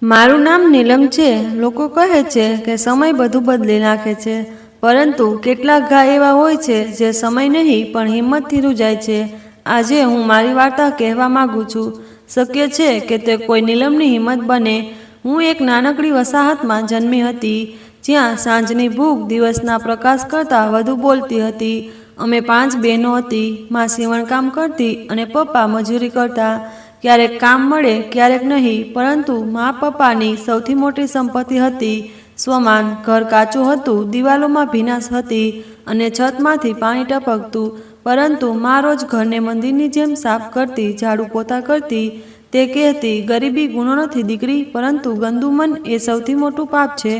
મારું નામ નીલમ છે। લોકો કહે છે કે સમય બધું બદલી નાખે છે, પરંતુ કેટલાક ઘા એવા હોય છે જે સમય નહીં પણ હિંમતથી રૂજાય છે। આજે હું મારી વાર્તા કહેવા માંગુ છું। શક્ય છે કે તે કોઈ નીલમની હિંમત બને। હું એક નાનકડી વસાહતમાં જન્મી હતી, જ્યાં સાંજની ભૂખ દિવસના પ્રકાશ કરતાં વધુ બોલતી હતી। અમે 5 બહેનો હતી। માં સીવણકામ કરતી અને પપ્પા મજૂરી કરતા। ક્યારેક કામ મળે, ક્યારેક નહીં, પરંતુ મા પપ્પાની સૌથી મોટી સંપત્તિ હતી। સ્વમાન ઘર કાચું હતું, દિવાલોમાં ભીનાશ હતી અને છતમાંથી પાણી ટપકતું, પરંતુ મા રોજ ઘરને મંદિરની જેમ સાફ કરતી, ઝાડુ પોતા કરતી। તે કહેતી, ગરીબી ગુનો નથી દીકરી, પરંતુ ગંદુ મન એ સૌથી મોટું પાપ છે।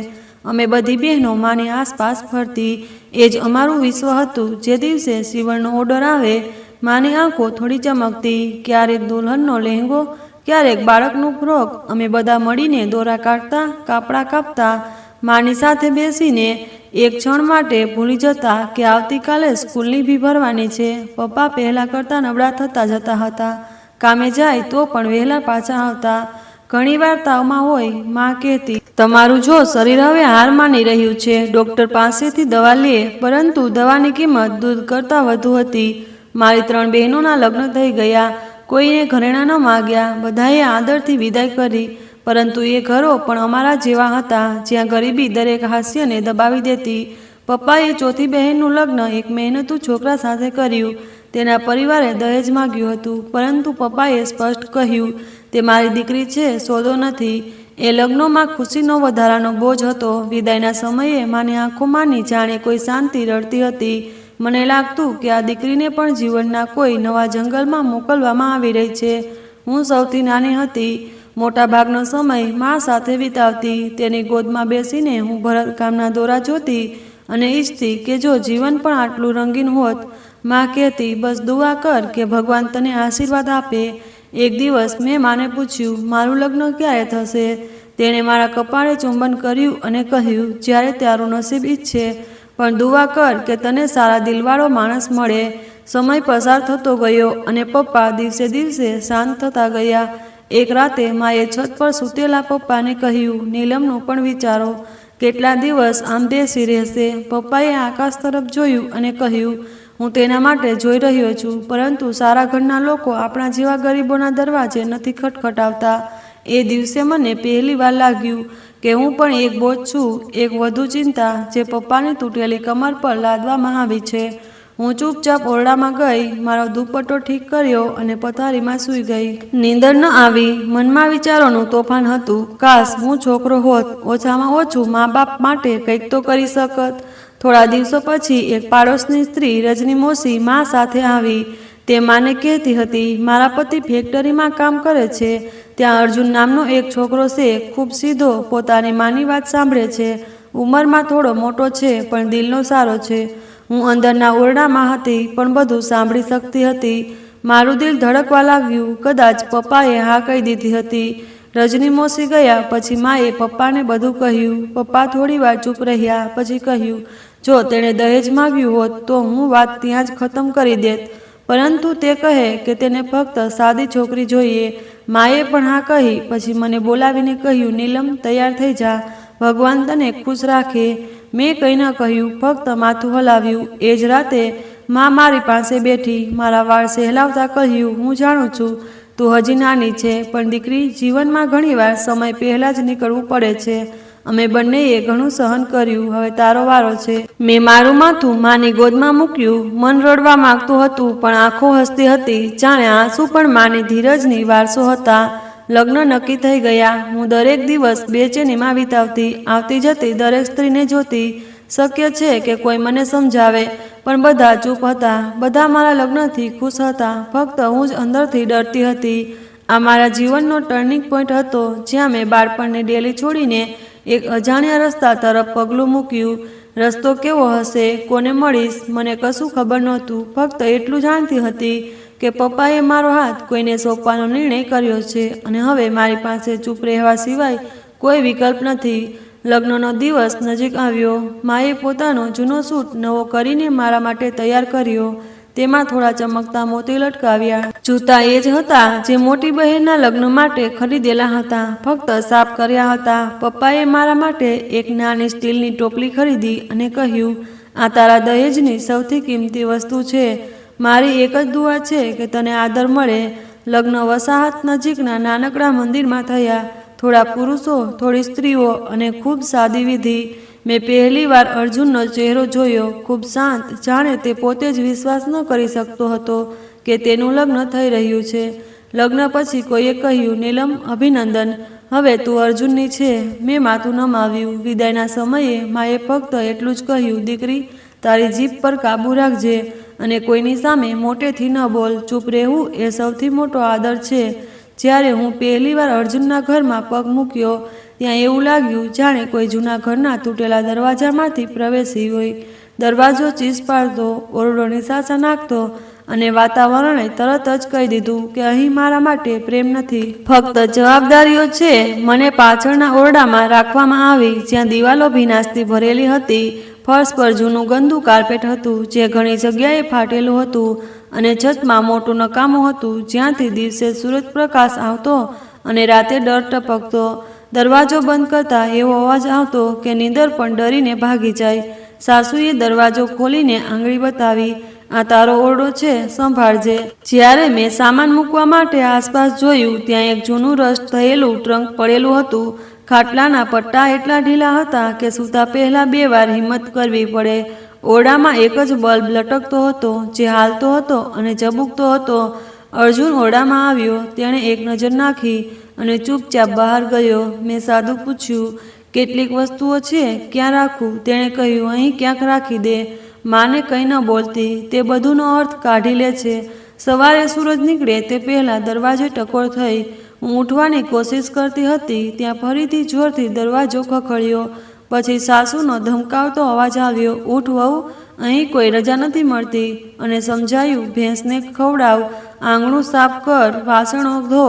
અમે બધી બહેનો માની આસપાસ ફરતી। એ જ અમારું વિશ્વ હતું। જે દિવસે સીવણનો ઓર્ડર આવે, માની આંખો થોડી ચમકતી। ક્યારેક દુલ્હનનો લહેંગો, ક્યારેક બાળકનું ફ્રોક। અમે બધા મળીને દોરા કાઢતા, કાપડા કાપતા, માની સાથે બેસીને એક ક્ષણ માટે ભૂલી જતા કે આવતીકાલે સ્કૂલની ફી ભરવાની છે। પપ્પા પહેલા કરતાં નબળા થતા જતા હતા। કામે જાય તો પણ વહેલા પાછા આવતા। ઘણી વાર્તાઓમાં હોય, માં કહેતી, તમારું જો શરીર હવે હાર માની રહ્યું છે, ડૉક્ટર પાસેથી દવા લે, પરંતુ દવાની કિંમત દૂધ કરતાં વધુ હતી। મારી 3 બહેનોના લગ્ન થઈ ગયા। કોઈને ઘરેણાં ન માગ્યા, બધાએ આદરથી વિદાય કરી, પરંતુ એ ઘરો પણ અમારા જેવા હતા, જ્યાં ગરીબી દરેક હાસ્યને દબાવી દેતી। પપ્પાએ ચોથી બહેનનું લગ્ન એક મહેનતુ છોકરા સાથે કર્યું। તેના પરિવારે દહેજ માગ્યું હતું, પરંતુ પપ્પાએ સ્પષ્ટ કહ્યું, તે મારી દીકરી છે, સોદો નથી। એ લગ્નોમાં ખુશીનો વધારાનો બોજ હતો। વિદાયના સમયે માની આંખોમાંની જાણે કોઈ શાંતિ રડતી હતી। મને લાગતું કે આ દીકરીને પણ જીવનના કોઈ નવા જંગલમાં મોકલવામાં આવી રહી છે। હું સૌથી નાની હતી। મોટા ભાગનો સમય મા સાથે વિતાવતી। તેની ગોદમાં બેસીને હું ભરતકામના દોરા જોતી અને ઈચ્છતી કે જો જીવન પણ આટલું રંગીન હોત। મા કહેતી, બસ દુઆ કર કે ભગવાન તને આશીર્વાદ આપે। એક દિવસ મેં માને પૂછ્યું, મારું લગ્ન ક્યારે થશે? તેણે મારા કપાળે ચુંબન કર્યું અને કહ્યું, જ્યારે તારું નસીબ ઈચ્છે, પણ દુઆ કર કે તને સારા દિલવાળો માણસ મળે। સમય પસાર થતો ગયો અને પપ્પા દિવસે દિવસે શાંત થતા ગયા। એક રાતે માએ છત પર સૂતેલા પપ્પાને કહ્યું, નીલમનું પણ વિચારો, કેટલા દિવસ આમ બેસી રહેશે? પપ્પાએ આકાશ તરફ જોયું અને કહ્યું, હું તેના માટે જોઈ રહ્યો છું, પરંતુ સારા ઘરના લોકો આપણા જેવા ગરીબોના દરવાજે નથી ખટખટાવતા। એ દિવસે મને પહેલી વાર લાગ્યું કે હું પણ એક બોજ છું, એક વધુ ચિંતા જે પપ્પાની તૂટેલી કમર પર લાદવામાં આવી છે। હું ચૂપચાપ ઓરડામાં ગઈ, મારો દુપટ્ટો ઠીક કર્યો અને પથારીમાં સૂઈ ગઈ। નીંદર ન આવી। મનમાં વિચારોનું તોફાન હતું। કાશ હું છોકરો હોત, ઓછામાં ઓછું મા બાપ માટે કંઈક તો કરી શકત। થોડા દિવસો પછી એક પાડોશની સ્ત્રી રજની મોસી મા સાથે આવી। તે માને કહેતી હતી, મારા પતિ ફેક્ટરીમાં કામ કરે છે, ત્યાં અર્જુન નામનો એક છોકરો છે, ખૂબ સીધો, પોતાની માની વાત સાંભળે છે, ઉંમરમાં થોડો મોટો છે, પણ દિલનો સારો છે। હું અંદરના ઓરડામાં હતી, પણ બધું સાંભળી શકતી હતી। મારું દિલ ધડકવા લાગ્યું। કદાચ પપ્પાએ હા કહી દીધી હતી। રજની મોસી ગયા પછી માએ પપ્પાને બધું કહ્યું। પપ્પા થોડી વાર ચૂપ રહ્યા, પછી કહ્યું, જો તેણે દહેજ માગ્યું હોત તો હું વાત ત્યાં જ ખતમ કરી દેત, પરંતુ તે કહે કે તેને ફક્ત સાદી છોકરી જોઈએ। માએ પણ હા કહી। પછી મને બોલાવીને કહ્યું, નીલમ, તૈયાર થઈ જા, ભગવાન તને ખુશ રાખે। મેં કંઈ ન કહ્યું, ફક્ત માથું હલાવ્યું। એ જ રાતે મા મારી પાસે બેઠી, મારા વાળ સહેલાવતા કહ્યું, હું જાણું છું તું હજી નાની છે, પણ દીકરી, જીવનમાં ઘણીવાર સમય પહેલાં જ નીકળવું પડે છે। અમે બંનેએ ઘણું સહન કર્યું, હવે તારો વારો છે। મેં મારું માથું માની ગોદમાં મૂક્યું। મન રડવા માંગતું હતું, પણ આંખો હસતી હતી, જાણે આંસુ પણ માની ધીરજની વારસો હતા। લગ્ન નક્કી થઈ ગયા। હું દરેક દિવસ બેચેનીમાં વિતાવતી, આવતી જતી દરેક સ્ત્રીને જોતી। શક્ય છે કે કોઈ મને સમજાવે, પણ બધા ચૂપ હતા। બધા મારા લગ્નથી ખુશ હતા, ફક્ત હું જ અંદરથી ડરતી હતી। આ મારા જીવનનો ટર્નિંગ પોઈન્ટ હતો, જ્યાં મેં બાળપણની ડેલી છોડીને એક અજાણ્યા રસ્તા તરફ પગલું મૂક્યું। રસ્તો કેવો હશે, કોને મળીશ, મને કશું ખબર નહોતું। ફક્ત એટલું જાણતી હતી કે પપ્પાએ મારો હાથ કોઈને સોંપવાનો નિર્ણય કર્યો છે, અને હવે મારી પાસે ચૂપ રહેવા સિવાય કોઈ વિકલ્પ નથી। લગ્નનો દિવસ નજીક આવ્યો। માએ પોતાનો જૂનો સૂટ નવો કરીને મારા માટે તૈયાર કર્યો। તેમાં થોડા ચમકતા મોતી લટકાવ્યા. જૂતા એ જ હતા જે મોટી બહેનના લગ્ન માટે ખરીદેલા હતા, ફક્ત સાફ કર્યા હતા. પપ્પાએ મારા માટે એક નાની સ્ટીલની ટોપલી ખરીદી અને કહ્યું, આ તારા દહેજની સૌથી કિંમતી વસ્તુ છે. મારી એક જ દુઆ છે કે તને આદર મળે. લગ્ન વસાહત નજીકના નાનકડા મંદિરમાં થયા. થોડા પુરુષો, થોડી સ્ત્રીઓ અને ખૂબ સાદી વિધિ. મેં પહેલી વાર અર્જુનનો ચહેરો જોયો, ખૂબ શાંત, જાણે તે પોતે જ વિશ્વાસ ન કરી શકતો હતો કે તેનું લગ્ન થઈ રહ્યું છે. લગ્ન પછી કોઈએ કહ્યું, નીલમ, અભિનંદન, હવે તું અર્જુનની છે. મેં માથું નમાવ્યું. વિદાયના સમયે માએ ફક્ત એટલું જ કહ્યું, દીકરી, તારી જીભ પર કાબૂ રાખજે અને કોઈની સામે મોટેથી ન બોલ. ચૂપ રહેવું એ સૌથી મોટો આદર છે. જ્યારે હું પહેલી વાર અર્જુનના ઘરમાં પગ મૂક્યો, ત્યાં એવું લાગ્યું જાણે કોઈ જૂના ઘરના તૂટેલા દરવાજામાંથી પ્રવેશી હોય. દરવાજો ચીસ પાડતો, ઓરડો નિશાસા નાખતો અને વાતાવરણે તરત જ કહી દીધું કે અહીં મારા માટે પ્રેમ નથી, ફક્ત જવાબદારીઓ છે. મને પાછળના ઓરડામાં રાખવામાં આવી, જ્યાં દિવાલો ભીનાશથી ભરેલી હતી. ફર્શ પર જૂનું ગંદુ કાર્પેટ હતું જે ઘણી જગ્યાએ ફાટેલું હતું અને છતમાં મોટું નકામું હતું જ્યાંથી દિવસે સૂરજપ્રકાશ આવતો અને રાતે ડર ટપકતો. દરવાજો બંધ કરતા એવો અવાજ આવતો કે નીંદર પણ ડરીને ભાગી જાય. સાસુએ દરવાજો ખોલીને આંગળી બતાવી, આ તારો ઓરડો છે, સંભાળજે. જ્યારે મેં સામાન મૂકવા માટે આસપાસ જોયું, ત્યાં એક જૂનું રસ્ટ થયેલું ટ્રંક પડેલું હતું. ખાટલાના પટ્ટા એટલા ઢીલા હતા કે સૂતા પહેલા 2 વાર હિંમત કરવી પડે. ઓરડામાં એક જ બલ્બ લટકતો હતો જે હાલતો હતો અને ઝબૂકતો હતો. અર્જુન ઓરડામાં આવ્યો. તેણે એક નજર નાખી અને ચૂપચાપ બહાર ગયો. મેં સાદું પૂછ્યું, કેટલીક વસ્તુઓ છે, ક્યાં રાખું? તેણે કહ્યું, અહીં ક્યાંક રાખી દે. માને કંઈ ન બોલતી, તે બધુંનો અર્થ કાઢી લે છે. સવારે સૂરજ નીકળે તે પહેલાં દરવાજે ટકોર થઈ. હું ઉઠવાની કોશિશ કરતી હતી ત્યાં ફરીથી જોરથી દરવાજો ખખડ્યો. પછી સાસુનો ધમકાવતો અવાજ આવ્યો, ઉઠ વહુ, અહીં કોઈ રજા નથી મળતી. અને સમજાયું, ભેંસને ખવડાવ, આંગણું સાફ કર, વાસણો ધો.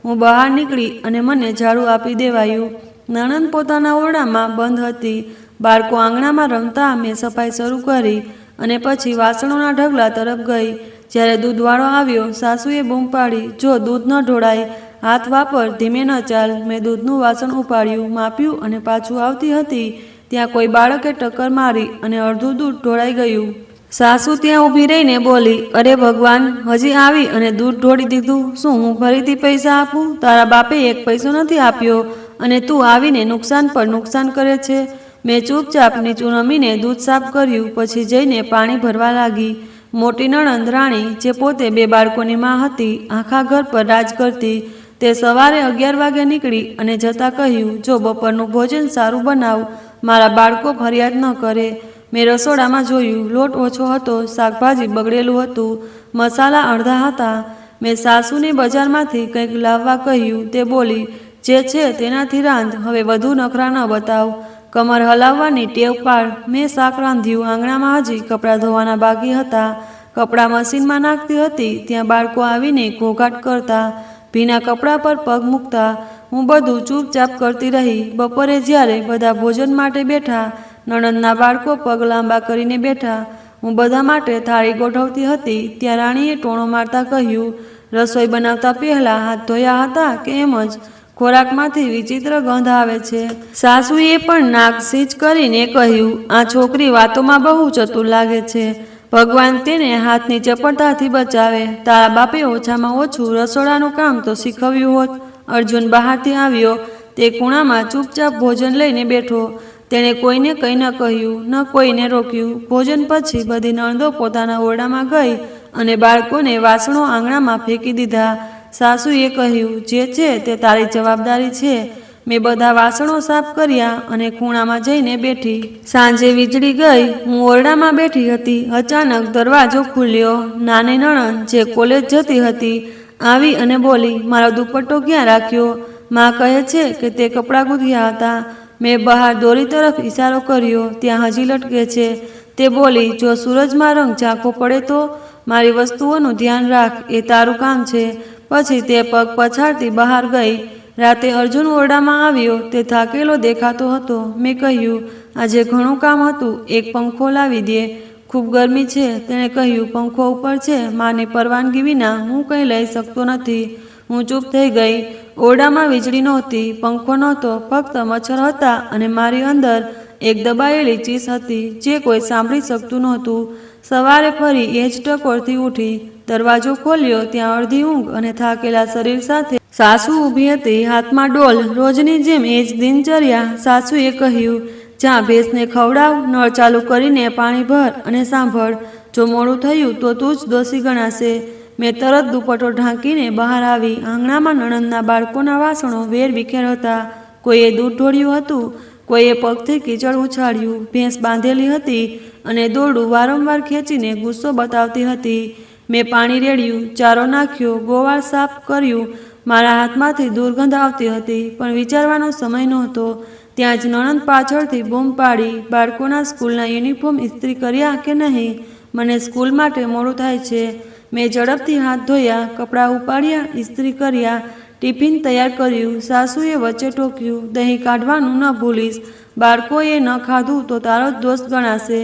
હું બહાર નીકળી અને મને ઝાડુ આપી દેવાયું. નણંદ પોતાના ઓરડામાં બંધ હતી. બાળકો આંગણામાં રમતા મેં સફાઈ શરૂ કરી અને પછી વાસણોના ઢગલા તરફ ગઈ. જ્યારે દૂધવાળો આવ્યો, સાસુએ બૂમ પાડી, જો દૂધ ન ઢોળાય, હાથ વાપર, ધીમે ન ચાલ. મેં દૂધનું વાસણ ઉપાડ્યું, માપ્યું અને પાછું આવતી હતી ત્યાં કોઈ બાળકે ટક્કર મારી અને અડધું દૂધ ઢોળાઈ ગયું. સાસુ ત્યાં ઊભી રહીને બોલી, અરે ભગવાન, હજી આવી અને દૂધ ઢોળી દીધું. શું હું ફરીથી પૈસા આપું? તારા બાપે એક પૈસો નથી આપ્યો અને તું આવીને નુકસાન પર નુકસાન કરે છે. મેં ચૂપચાપ નીચું નમીને દૂધ સાફ કર્યું, પછી જઈને પાણી ભરવા લાગી. મોટી નણંદ રાણી, જે પોતે 2 બાળકોની માં હતી, આખા ઘર પર રાજ કરતી, તે સવારે 11 વાગે નીકળી અને જતાં કહ્યું, જો બપોરનું ભોજન સારું બનાવ, મારા બાળકો ફરિયાદ ન કરે. મેં રસોડામાં જોયું, લોટ ઓછો હતો, શાકભાજી બગડેલું હતું, મસાલા અડધા હતા. મેં સાસુને બજારમાંથી કંઈક લાવવા કહ્યું. તે બોલી, જે છે તેનાથી રાંધ, હવે વધુ નખરા ન બતાવ, કમર હલાવવાની ટેવ પાડ. મેં શાક રાંધ્યું. આંગણામાં હજી કપડાં ધોવાના બાકી હતા. કપડાં મશીનમાં નાખતી હતી ત્યાં બાળકો આવીને ઘોઘાટ કરતા, ભીના કપડાં પર પગ મૂકતા. હું બધું ચૂપચાપ કરતી રહી. બપોરે જ્યારે બધા ભોજન માટે બેઠા, નણંદના બાળકો પગ લાંબા કરીને બેઠા. હું બધા માટે થાળી ગોઠવતી હતી ત્યાં રાણીએ ટોણો મારતા કહ્યું, રસોઈ બનાવતા પહેલાં હાથ ધોયા હતા કે એમ જ? ખોરાકમાંથી વિચિત્ર ગંધ આવે છે. સાસુએ પણ નાક સીચ કરીને કહ્યું, આ છોકરી વાતોમાં બહુ ચતુર લાગે છે. ભગવાન તેને હાથની ચપળતાથી બચાવે. તારા બાપે ઓછામાં ઓછું રસોડાનું કામ તો શીખવ્યું હોત. અર્જુન બહારથી આવ્યો. તે ખૂણામાં ચૂપચાપ ભોજન લઈને બેઠો. તેણે કોઈને કંઈ ન કહ્યું, ન કોઈને રોક્યું. ભોજન પછી બધી નણંદો પોતાના ઓરડામાં ગઈ અને બાળકોને વાસણો આંગણામાં ફેંકી દીધા. સાસુએ કહ્યું, જે છે તે તારી જવાબદારી છે. મેં બધા વાસણો સાફ કર્યા અને ખૂણામાં જઈને બેઠી. સાંજે વીજળી ગઈ. હું ઓરડામાં બેઠી હતી. અચાનક દરવાજો ખુલ્યો. નાની નણંદ, જે કોલેજ જતી હતી, આવી અને બોલી, મારો દુપટ્ટો ક્યાં રાખ્યો? માં કહે છે કે તે કપડાં ગૂંથ્યા હતા. મેં બહાર દોરી તરફ ઇશારો કર્યો. ત્યાં હજી લટકે છે. તે બોલી, જો સૂરજમાં રંગ ઝાંખો પડે તો? મારી વસ્તુઓનું ધ્યાન રાખ, એ તારું કામ છે. પછી તે પગ પછાડતી બહાર ગઈ. રાતે અર્જુન ઓરડામાં આવ્યો. તે થાકેલો દેખાતો હતો. મેં કહ્યું, આજે ઘણું કામ હતું, એક પંખો લાવી દે. ખૂબ ગરમી છે. તેણે કહ્યું, પંખો ઉપર છે. માની પરવાનગી વિના હું કંઈ લઈ શકતો નથી. હું ચૂપ થઈ ગઈ. ઓરડામાં વીજળી નહોતી, પંખો નહોતો, ફક્ત મચ્છર હતા અને મારી અંદર એક દબાયેલી ચીસ હતી જે કોઈ સાંભળી શકતું નહોતું. સવારે ફરી એ જ ટકોરથી ઉઠી. દરવાજો ખોલ્યો. ત્યાં અડધી ઊંઘ અને થાકેલા શરીર સાથે સાસુ ઊભી હતી, હાથમાં ડોલ. રોજની જેમ એ જ દિનચર્યા. સાસુએ કહ્યું, જા ભેંસને ખવડાવ, નળ ચાલુ કરીને પાણી ભર અને સાંભળ, જો મોડું થયું તો તું જ દોષી ગણાશે. મેં તરત દુપટ્ટો ઢાંકીને બહાર આવી. આંગણામાં નણંદના બાળકોના વાસણો વેર વિખેર હતા. કોઈએ દૂધ ઢોળ્યું હતું, કોઈએ પગથી કીચડ ઉછાળ્યું. ભેંસ બાંધેલી હતી અને દોરડું વારંવાર ખેંચીને ગુસ્સો બતાવતી હતી. મેં પાણી રેડ્યું, ચારો નાખ્યો, ગોવાળ સાફ કર્યું. મારા હાથમાંથી દુર્ગંધ આવતી હતી, પણ વિચારવાનો સમય નહોતો. ત્યાં જ નણંદ પાછળથી બૂમ પાડી, બાળકોના સ્કૂલના યુનિફોર્મ ઇસ્ત્રી કર્યા કે નહીં? મને સ્કૂલ માટે મોડું થાય છે. મેં ઝડપથી હાથ ધોયા, કપડાં ઉપાડ્યા, ઇસ્ત્રી કર્યા, ટિફિન તૈયાર કર્યું. સાસુએ વચ્ચે ટોક્યું, દહીં કાઢવાનું ન ભૂલીશ. બાળકોએ ન ખાધું તો તારો જ દોષ ગણાશે.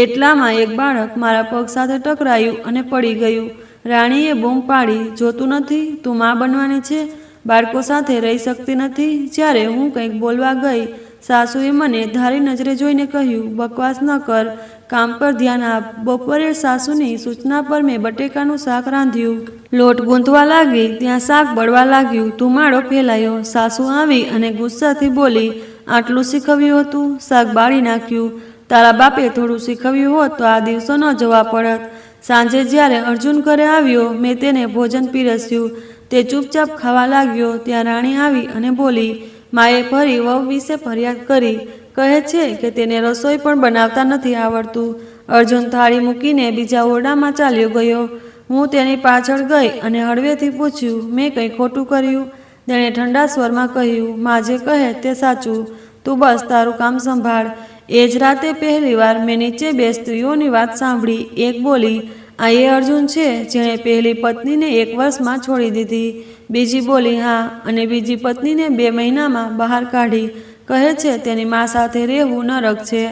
એટલામાં એક બાળક મારા પગ સાથે ટકરાયું અને પડી ગયું. રાણીએ બૂમ પાડી, જોતું નથી તું મા બનવાની છે? બાળકો સાથે રહી શકતી નથી? જ્યારે હું કંઈક બોલવા ગઈ, સાસુએ મને ધારી નજરે જોઈને કહ્યું, બકવાસ ન કર, કામ પર ધ્યાન આપ. બપોરે સાસુની સૂચના પર મેં બટેકાનું શાક રાંધ્યું. લોટ ગૂંથવા લાગી ત્યાં શાક બળવા લાગ્યું. ધુમાડો ફેલાયો. સાસુ આવી અને ગુસ્સાથી બોલી, આટલું શીખવ્યું હતું? શાક બાળી નાખ્યું. તારા બાપે થોડું શીખવ્યું હોત તો આ દિવસો ન જવા પડત. સાંજે જ્યારે અર્જુન ઘરે આવ્યો, મેં તેને ભોજન પીરસ્યું. તે ચૂપચાપ ખાવા લાગ્યો. ત્યાં રાણી આવી અને બોલી, માએ ફરી વહુ વિશે ફરિયાદ કરી. કહે છે કે તેને રસોઈ પણ બનાવતા નથી આવડતું. અર્જુન થાળી મૂકીને બીજા ઓરડામાં ચાલ્યો ગયો. હું તેની પાછળ ગઈ અને હળવેથી પૂછ્યું, મેં કંઈ ખોટું કર્યું? તેણે ઠંડા સ્વરમાં કહ્યું, મા જે કહે તે સાચું. તું બસ તારું કામ સંભાળ. એ જ રાતે પહેલીવાર મેં નીચે બે સ્ત્રીઓની વાત સાંભળી. એક બોલી, આ એ અર્જુન છે જેણે પહેલી પત્નીને 1 વર્ષમાં છોડી દીધી. બીજી બોલી, હા, અને બીજી પત્નીને 2 મહિનામાં બહાર કાઢી. કહે છે તેની મા સાથે રહેવું નરક છે.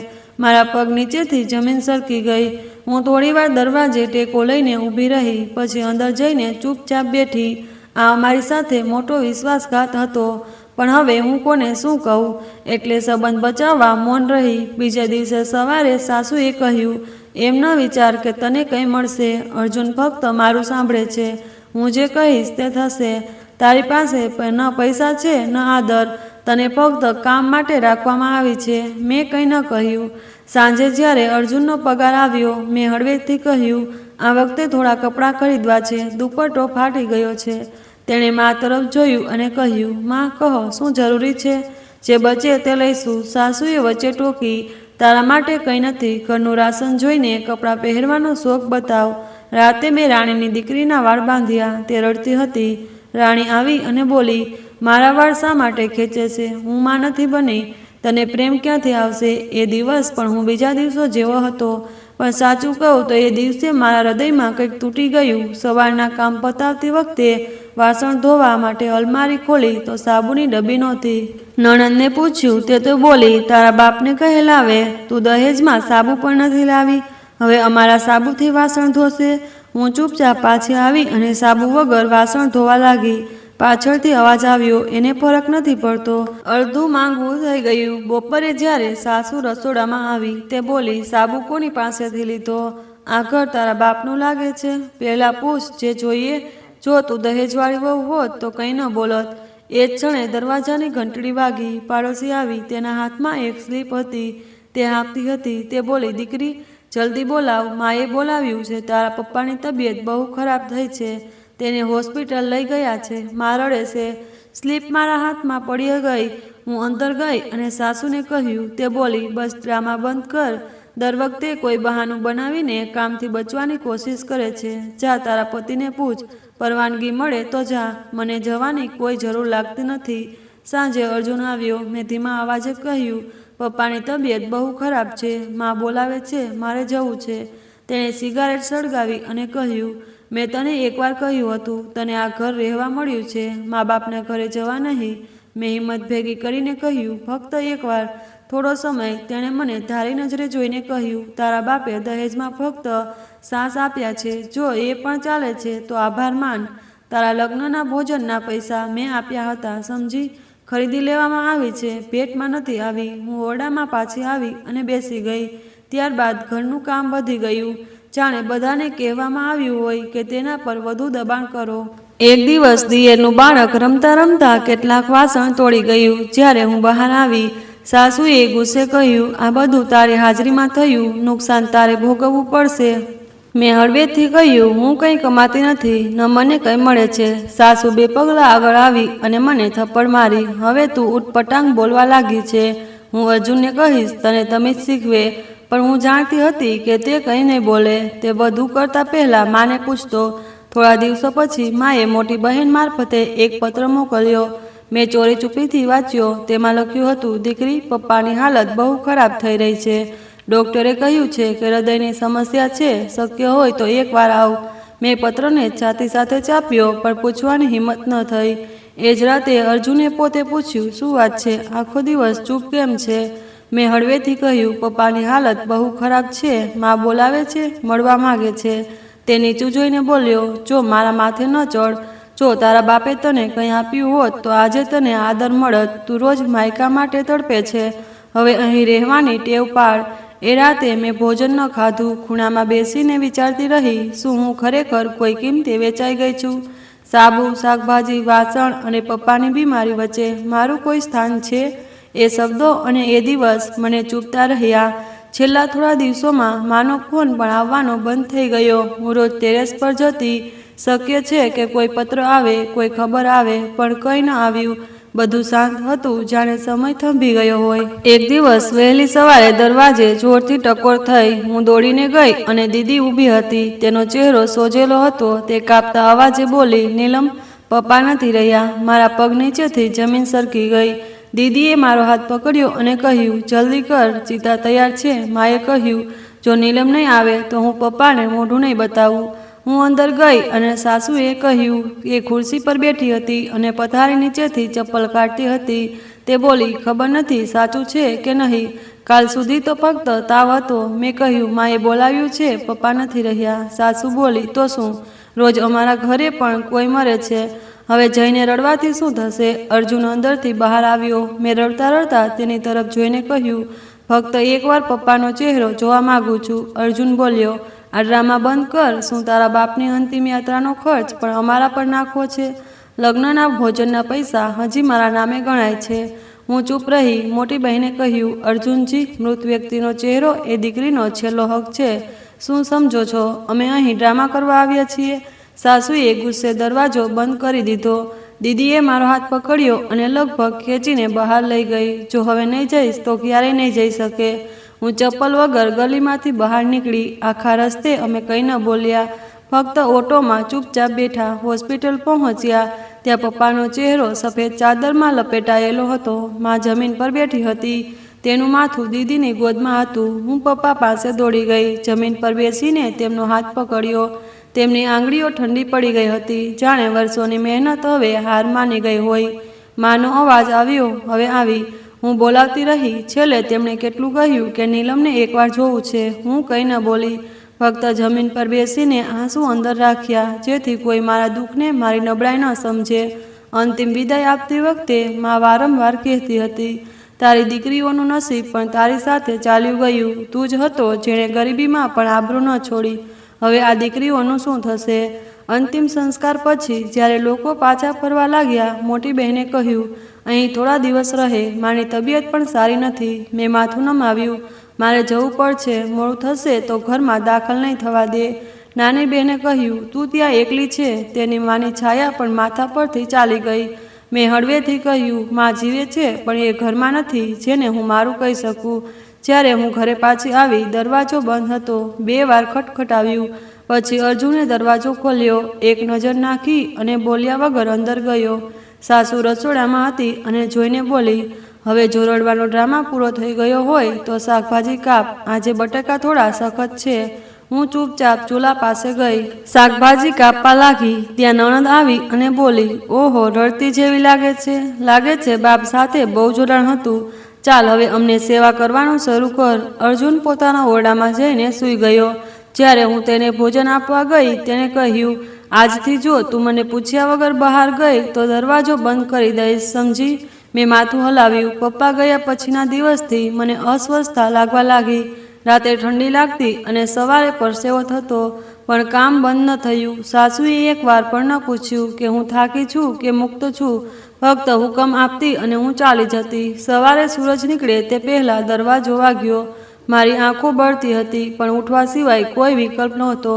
મારા પગ નીચેથી જમીન સરકી ગઈ. હું થોડીવાર દરવાજે ટેકો લઈને ઊભી રહી, પછી અંદર જઈને ચૂપચાપ બેઠી. આ અમારી સાથે મોટો વિશ્વાસઘાત હતો. પણ હવે હું કોને શું કહું? એટલે સંબંધ બચાવવા મૌન રહી. બીજા દિવસે સવારે સાસુએ કહ્યું, એમ ન વિચાર કે તને કંઈ મળશે. અર્જુન ફક્ત મારું સાંભળે છે. હું જે કહીશ તે થશે. તારી પાસે ન પૈસા છે ન આદર. તને ફક્ત કામ માટે રાખવામાં આવી છે. મેં કંઈ ન કહ્યું. સાંજે જ્યારે અર્જુનનો પગાર આવ્યો, મેં હળવેથી કહ્યું, આ વખતે થોડા કપડાં ખરીદવા છે. દુપટ્ટો ફાટી ગયો છે. તેણે મા તરફ જોયું અને કહ્યું, મા કહો, શું જરૂરી છે? જે બચે તે લઈશું. સાસુએ વચ્ચે ટોકી, તારા માટે કંઈ નથી. ઘરનું રાશન જોઈને કપડાં પહેરવાનો શોખ બતાવ. રાતે મેં રાણીની દીકરીના વાળ બાંધ્યા. તે રડતી હતી. રાણી આવી અને બોલી, મારા વાળ શા માટે ખેંચે છે? હું માં નથી બની. તને પ્રેમ ક્યાંથી આવશે? એ દિવસ પણ હું બીજા દિવસો જેવો હતો. પણ સાચું કહું તો એ દિવસે મારા હૃદયમાં કંઈક તૂટી ગયું. સવારના કામ પતાવતી વખતે વાસણ ધોવા માટે અલમારી ખોલી તો સાબુની ડબ્બી નહોતી. નણંદને પૂછ્યું, તે તો બોલી, તારા બાપને કહે લાવે. તું દહેજમાં સાબુ પણ નથી લાવી. હવે અમારા સાબુથી વાસણ ધોશે? હું ચૂપચાપ પાછી આવી અને સાબુ વગર વાસણ ધોવા લાગી. પાછળથી અવાજ આવ્યો, એને ફરક નથી પડતો. અડધું માંગવું થઈ ગયું. બપોરે જ્યારે સાસુ રસોડામાં આવી, તે બોલી, સાબુ કોની પાસેથી લીધો? આ ઘર તારા બાપનું લાગે છે? પહેલા પૂછ જે જોઈએ. જો તું દહેજવાળી વહુ હોત તો કંઈ ન બોલત. એ જ ક્ષણે દરવાજાની ઘંટડી વાગી. પાડોશી આવી. તેના હાથમાં એક સ્લીપ હતી. તે હાંફતી હતી. તે બોલી, દીકરી, જલ્દી બોલાવ. માએ બોલાવ્યું છે. તારા પપ્પાની તબિયત બહુ ખરાબ થઈ છે. તેને હોસ્પિટલ લઈ ગયા છે. મા રડે છે. સ્લીપ મારા હાથમાં પડી ગઈ. હું અંદર ગઈ અને સાસુને કહ્યું. તે બોલી, બસ ડ્રામા બંધ કર. દર વખતે કોઈ બહાનું બનાવીને કામથી બચવાની કોશિશ કરે છે. જા તારા પતિને પૂછ. પરવાનગી મળે તો જા. મને જવાની કોઈ જરૂર લાગતી નથી. સાંજે અર્જુન આવ્યો. મેં ધીમા અવાજે કહ્યું, પપ્પાની તબિયત બહુ ખરાબ છે. મા બોલાવે છે. મારે જવું છે. તેણે સિગારેટ સળગાવી અને કહ્યું, મેં તને એકવાર કહ્યું હતું, તને આ ઘર રહેવા મળ્યું છે. મા બાપને ઘરે જવા નહીં. મેં હિંમત ભેગી કરીને કહ્યું, ફક્ત એકવાર. થોડો સમય તેણે મને ધારી નજરે જોઈને કહ્યું, તારા બાપે દહેજમાં ફક્ત સાસ આપ્યા છે. જો એ પણ ચાલે છે તો આભાર માન. તારા લગ્નના ભોજનના પૈસા મેં આપ્યા હતા, સમજી? ખરીદી લેવામાં આવી છે, ભેટમાં નથી આવી. હું ઓરડામાં પાછી આવી અને બેસી ગઈ. ત્યારબાદ ઘરનું કામ વધી ગયું. જાણે બધાને કહેવામાં આવ્યું હોય કે તેના પર વધુ દબાણ કરો. એક દિવસ દિયેરનું બાળક રમતા રમતા કેટલાક વાસણ તોડી ગયું. જ્યારે હું બહાર આવી, સાસુએ ગુસ્સે કહ્યું, આ બધું તારી હાજરીમાં થયું, નુકસાન તારે ભોગવવું પડશે. મેં હળવેથી કહ્યું, હું કંઈ કમાતી નથી, ન મને કંઈ મળે છે. સાસુ 2 પગલાં આગળ આવી અને મને થપ્પડ મારી. હવે તું ઉટપટાંગ બોલવા લાગી છે. હું અર્જુનને કહીશ, તને તમીજ શીખવે. પણ હું જાણતી હતી કે તે કંઈ નહીં બોલે. તે બધું કરતા પહેલાં માને પૂછતો. થોડા દિવસો પછી માએ મોટી બહેન મારફતે એક પત્ર મોકલ્યો. મેં ચોરી ચૂપીથી વાંચ્યો. તેમાં લખ્યું હતું, દીકરી, પપ્પાની હાલત બહુ ખરાબ થઈ રહી છે. ડૉક્ટરે કહ્યું છે કે હૃદયની સમસ્યા છે. શક્ય હોય તો એકવાર આવ. મેં પત્રને છાતી સાથે ચાપ્યો, પણ પૂછવાની હિંમત ન થઈ. એ જ રાતે અર્જુને પોતે પૂછ્યું, શું વાત છે? આખો દિવસ ચૂપ કેમ છે? મેં હળવેથી કહ્યું, પપ્પાની હાલત બહુ ખરાબ છે. મા બોલાવે છે, મળવા માગે છે. તે નીચું જોઈને બોલ્યો, જો મારા માથે ન ચડ. જો તારા બાપે તને કંઈ આપ્યું હોત તો આજે તને આદર મળત. તું રોજ માયકા માટે તડપે છે. હવે અહીં રહેવાની ટેવ પાડ. એ રાતે મેં ભોજન ન ખાધું. ખૂણામાં બેસીને વિચારતી રહી, શું હું ખરેખર કોઈ કિંમતે વેચાઈ ગઈ છું? સાબુ, શાકભાજી, વાસણ અને પપ્પાની બીમારી વચ્ચે મારું કોઈ સ્થાન છે? એ શબ્દો અને એ દિવસ મને ચૂપતા રહ્યા. છેલ્લા થોડા દિવસોમાં માનો ફોન પણ આવવાનો બંધ થઈ ગયો. હું રોજ ટેરેસ પર જતી. શક્ય છે કે કોઈ પત્ર આવે, કોઈ ખબર આવે, પણ કંઈ ન આવ્યું. બધું શાંત હતું, જાણે સમય થંભી ગયો હોય. એક દિવસ વહેલી સવારે દરવાજે જોરથી ટકોર થઈ. હું દોડીને ગઈ અને દીદી ઊભી હતી. તેનો ચહેરો સોજેલો હતો. તે કાપતા અવાજે બોલી, નીલમ, પપ્પા નથી રહ્યા. મારા પગ નીચેથી જમીન સરકી ગઈ. દીદીએ મારો હાથ પકડ્યો અને કહ્યું, જલ્દી કર, ચિતા તૈયાર છે. માએ કહ્યું, જો નીલમ નહીં આવે તો હું પપ્પાને મોઢું નહીં બતાવું. હું અંદર ગઈ અને સાસુએ કહ્યું, એ ખુરશી પર બેઠી હતી અને પથારી નીચેથી ચપ્પલ કાઢતી હતી. તે બોલી, ખબર નથી સાચું છે કે નહીં. કાલ સુધી તો ફક્ત તાવ હતો. મેં કહ્યું, માએ બોલાવ્યું છે, પપ્પા નથી રહ્યા. સાસુ બોલી, તો શું? રોજ અમારા ઘરે પણ કોઈ મરે છે. હવે જઈને રડવાથી શું થશે? અર્જુન અંદરથી બહાર આવ્યો. મેં રડતા રડતા તેની તરફ જોઈને કહ્યું, ફક્ત એકવાર પપ્પાનો ચહેરો જોવા માગું છું. અર્જુન બોલ્યો, આ ડ્રામા બંધ કર. શું તારા બાપની અંતિમ યાત્રાનો ખર્ચ પણ અમારા પર નાખવો છે? લગ્નના ભોજનના પૈસા હજી મારા નામે ગણાય છે. હું ચૂપ રહી. મોટી બહેને કહ્યું, અર્જુનજી, મૃત વ્યક્તિનો ચહેરો એ દીકરીનો છેલ્લો હક છે. શું સમજો છો? અમે અહીં ડ્રામા કરવા આવ્યા છીએ? સાસુએ ગુસ્સે દરવાજો બંધ કરી દીધો. દીદીએ મારો હાથ પકડ્યો અને લગભગ ખેંચીને બહાર લઈ ગઈ. જો હવે નહીં જઈશ તો ક્યારેય નહીં જઈ શકે. હું ચપ્પલ વગર ગલીમાંથી બહાર નીકળી. આખા રસ્તે અમે કંઈ ન બોલ્યા, ફક્ત ઓટોમાં ચૂપચાપ બેઠા. હોસ્પિટલ પહોંચ્યા. ત્યાં પપ્પાનો ચહેરો સફેદ ચાદરમાં લપેટાયેલો હતો. મા જમીન પર બેઠી હતી. તેનું માથું દીદીની ગોદમાં હતું. હું પપ્પા પાસે દોડી ગઈ. જમીન પર બેસીને તેમનો હાથ પકડ્યો. તેમની આંગળીઓ ઠંડી પડી ગઈ હતી, જાણે વર્ષોની મહેનત હવે હાર માની ગઈ હોય. માનો અવાજ આવ્યો, હવે આવી. હું બોલાવતી રહી. છેલ્લે તેમણે કેટલું કહ્યું કે નીલમને એકવાર જોવું છે. હું કંઈ ન બોલી, ફક્ત જમીન પર બેસીને આંસુ અંદર રાખ્યા, જેથી કોઈ મારા દુઃખને, મારી નબળાઈ ન સમજે. અંતિમ વિદાય આપતી વખતે મા વારંવાર કહેતી હતી, તારી દીકરીઓનું નસીબ પણ તારી સાથે ચાલ્યું ગયું. તું જ હતો જેણે ગરીબીમાં પણ આબરૂ ન છોડી. હવે આ દીકરીઓનું શું થશે? અંતિમ સંસ્કાર પછી જ્યારે લોકો પાછા ફરવા લાગ્યા, મોટી બહેને કહ્યું, અહીં થોડા દિવસ રહે. મારી તબિયત પણ સારી નથી. મેં માથું નમાવ્યું. મારે જવું પડશે. મોડું થશે તો ઘરમાં દાખલ નહીં થવા દે. નાની બહેને કહ્યું, તું ત્યાં એકલી છે. તેની માની છાયા પણ માથા પરથી ચાલી ગઈ. મેં હળવેથી કહ્યું, મા જીવે છે પણ એ ઘરમાં નથી જેને હું મારું કહી શકું. જ્યારે હું ઘરે પાછી આવી, દરવાજો બંધ હતો. 2 વાર ખટખટાવ્યું. પછી અર્જુને દરવાજો ખોલ્યો. એક નજર નાખી અને બોલ્યા વગર અંદર ગયો. સાસુ રસોડામાં હતી અને જોઈને બોલી, હવે જો રડવાનો ડ્રામા પૂરો થઈ ગયો હોય તો શાકભાજી કાપ. આજે બટાકા થોડા સખત છે. હું ચૂપચાપ ચૂલા પાસે ગઈ, શાકભાજી કાપવા લાગી. ત્યાં નણંદ આવી અને બોલી, ઓહો, રડતી જેવી લાગે છે બાપ સાથે બહુ જોડાણ હતું. ચાલ હવે અમને સેવા કરવાનું શરૂ કર. અર્જુન પોતાના ઓરડામાં જઈને સૂઈ ગયો. જ્યારે હું તેને ભોજન આપવા ગઈ, તેણે કહ્યું, આજથી જો તું મને પૂછ્યા વગર બહાર ગઈ તો દરવાજો બંધ કરી દઈશ, સમજી? મેં માથું હલાવ્યું. પપ્પા ગયા પછીના દિવસથી મને અસ્વસ્થતા લાગવા લાગી. રાતે ઠંડી લાગતી અને સવારે પરસેવો થતો, પણ કામ બંધ ન થયું. સાસુએ એકવાર પણ ન પૂછ્યું કે હું થાકી છું કે મુક્ત છું. ફક્ત હુકમ આપતી અને હું ચાલી જતી. સવારે સૂરજ નીકળે તે પહેલાં દરવાજો વાગ્યો. મારી આંખો બળતી હતી, પણ ઉઠવા સિવાય કોઈ વિકલ્પ નહોતો.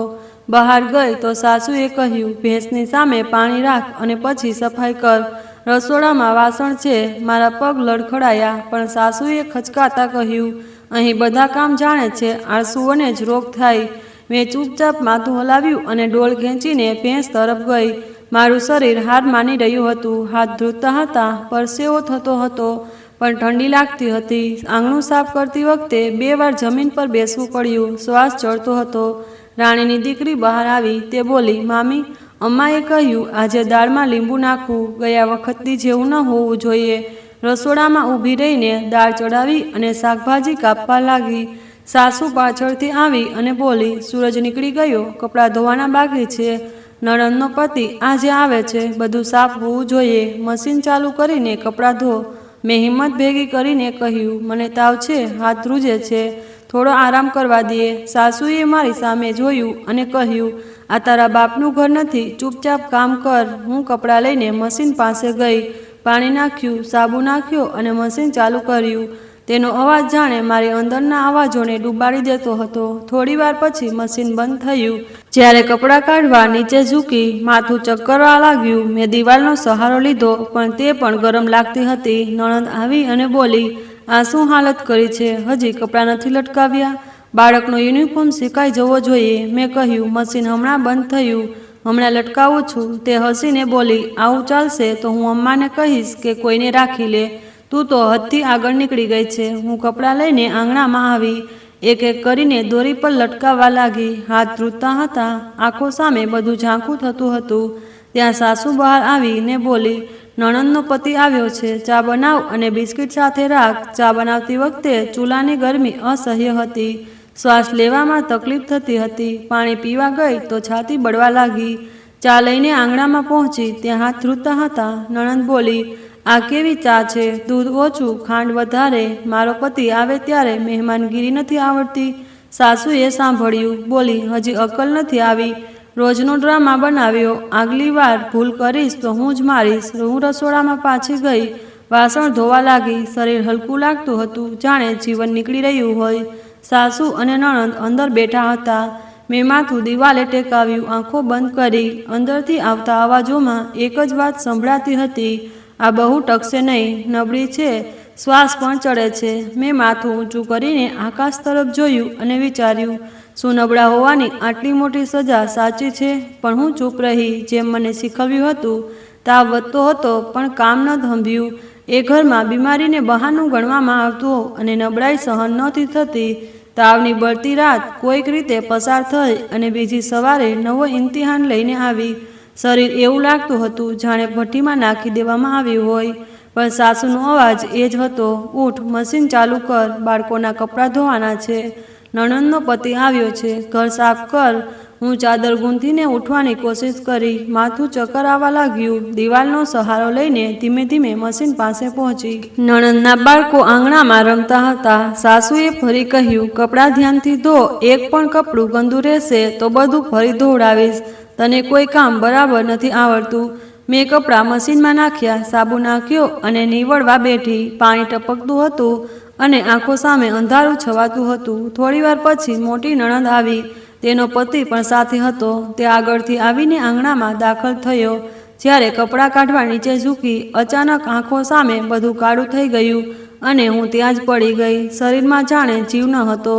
બહાર ગઈ તો સાસુએ કહ્યું, ભેંસની સામે પાણી રાખ અને પછી સફાઈ કર. રસોડામાં વાસણ છે. મારા પગ લડખડાયા, પણ સાસુએ ખચકાતા કહ્યું, અહીં બધા કામ જાણે છે, આળસુઓને જ રોગ થાય. મેં ચૂપચાપ માથું હલાવ્યું અને ડોલ ખેંચીને ભેંસ તરફ ગઈ. મારું શરીર હાર માની રહ્યું હતું. હાથ ધ્રુજતા હતા, પરસેવો થતો હતો, પણ ઠંડી લાગતી હતી. આંગણું સાફ કરતી વખતે 2 વાર જમીન પર બેસવું પડ્યું. શ્વાસ ચડતો હતો. રાણીની દીકરી બહાર આવી. તે બોલી, મામી, અમ્માએ કહ્યું આજે દાળમાં લીંબુ નાખવું. ગયા વખતથી જેવું ન હોવું જોઈએ. રસોડામાં ઊભી રહીને દાળ ચડાવી અને શાકભાજી કાપવા લાગી. સાસુ પાછળથી આવી અને બોલી, સૂરજ નીકળી ગયો, કપડાં ધોવાના બાકી છે. નણંદનો પતિ આજે આવે છે, બધું સાફ હોવું જોઈએ. મશીન ચાલુ કરીને કપડાં ધો. મેં હિંમત ભેગી કરીને કહ્યું, મને તાવ છે, હાથ ધ્રુજે છે, થોડો આરામ કરવા દે. સાસુએ મારી સામે જોયું અને કહ્યું, આ તારા બાપનું ઘર નથી, ચૂપચાપ કામ કર. હું કપડાં લઈને મશીન પાસે ગઈ. પાણી નાખ્યું, સાબુ નાખ્યો અને મશીન ચાલુ કર્યું. તેનો અવાજ જાણે મારી અંદરના અવાજોને ડૂબાડી દેતો હતો. થોડી વાર પછી મશીન બંધ થયું. જ્યારે કપડાં કાઢવા નીચે ઝૂકી, માથું ચક્કરવા લાગ્યું. મેં દિવાલનો સહારો લીધો, પણ તે પણ ગરમ લાગતી હતી. નણંદ આવી અને બોલી, આ શું હાલત કરી છે? હજી કપડાં નથી લટકાવ્યા? બાળકનો યુનિફોર્મ શીખાઈ જવો જોઈએ. મેં કહ્યું, મશીન હમણાં બંધ થયું, હમણાં લટકાવું છું. તે હસીને બોલી, આવું ચાલશે તો હું અમ્માને કહીશ કે કોઈને રાખી લે. તું તો હદથી આગળ નીકળી ગઈ છે. હું કપડાં લઈને આંગણામાં આવી. એક એક કરીને દોરી પર લટકાવવા લાગી. હાથ ધ્રુજતા હતા. આંખો સામે બધું ઝાંખું થતું હતું. ત્યાં સાસુ બહાર આવીને બોલી, નણંદનો પતિ આવ્યો છે, ચા બનાવ અને બિસ્કિટ સાથે રાખ. ચા બનાવતી વખતે ચૂલાની ગરમી અસહ્ય હતી. શ્વાસ લેવામાં તકલીફ થતી હતી. પાણી પીવા ગઈ તો છાતી બળવા લાગી. ચા લઈને આંગણામાં પહોંચી. ત્યાં હાથ ધ્રુજતા હતા. નણંદ બોલી, આ કેવી ચા છે? દૂધ ઓછું, ખાંડ વધારે. મારો પતિ આવે ત્યારે મહેમાનગીરી નથી આવડતી. સાસુએ સાંભળ્યું. બોલી, હજી અક્કલ નથી આવી? રોજનો ડ્રામા બનાવ્યો. આગલી વાર ભૂલ કરીશ તો હું જ મારીશ. હું રસોડામાં પાછી ગઈ. વાસણ ધોવા લાગી. શરીર હલકું લાગતું હતું, જાણે જીવન નીકળી રહ્યું હોય. સાસુ અને નણંદ અંદર બેઠા હતા. મેં માથું દિવાલે ટેકાવ્યું, આંખો બંધ કરી. અંદરથી આવતા અવાજોમાં એક જ વાત સંભળાતી હતી, આ બહુ ટકશે નહીં, નબળી છે, શ્વાસ પણ ચડે છે. મેં માથું ઊંચું કરીને આકાશ તરફ જોયું અને વિચાર્યું, શું નબળા હોવાની આટલી મોટી સજા સાચી છે? પણ હું ચૂપ રહી. જેમ મને શીખવ્યું હતું. તાવ વધતો હતો, પણ કામ ન થંભ્યું. એ ઘરમાં બીમારીને બહાનું ગણવામાં આવતું અને નબળાઈ સહન નહોતી થતી. તાવની બળતી રાત કોઈક રીતે પસાર થઈ અને બીજી સવારે નવો ઇમ્તિહાન લઈને આવી. શરીર એવું લાગતું હતું જાણે ભઠ્ઠીમાં નાખી દેવામાં આવ્યું હોય. પણ સાસુનો અવાજ એ જ હતો, ઉઠ, મશીન ચાલુ કર, બાળકોના કપડાં ધોવાના છે, નણંદનો પતિ આવ્યો છે, ઘર સાફ કર. હું ચાદર ગૂંથીને ઉઠવાની કોશિશ કરી. માથું ચક્કર આવવા લાગ્યું. દિવાલનો સહારો લઈને ધીમે ધીમે મશીન પાસે પહોંચી. નણંદના બાળકો આંગણામાં રમતા હતા. સાસુએ ફરી કહ્યું, કપડાં ધ્યાનથી ધો, એક પણ કપડું ગંદુ રહેશે તો બધું ફરી ધોવડાવીશ. તને કોઈ કામ બરાબર નથી આવડતું. મેં કપડાં મશીનમાં નાખ્યા, સાબુ નાખ્યો અને નીવડવા બેઠી. પાણી ટપકતું હતું અને આંખો સામે અંધારું છવાતું હતું. થોડીવાર પછી મોટી નણંદ આવી. તેનો પતિ પણ સાથે હતો. તે આગળથી આવીને આંગણામાં દાખલ થયો. જ્યારે કપડાં કાઢવા નીચે ઝૂકી, અચાનક આંખો સામે બધું કાળું થઈ ગયું અને હું ત્યાં જ પડી ગઈ. શરીરમાં જાણે જીવ ન હતો.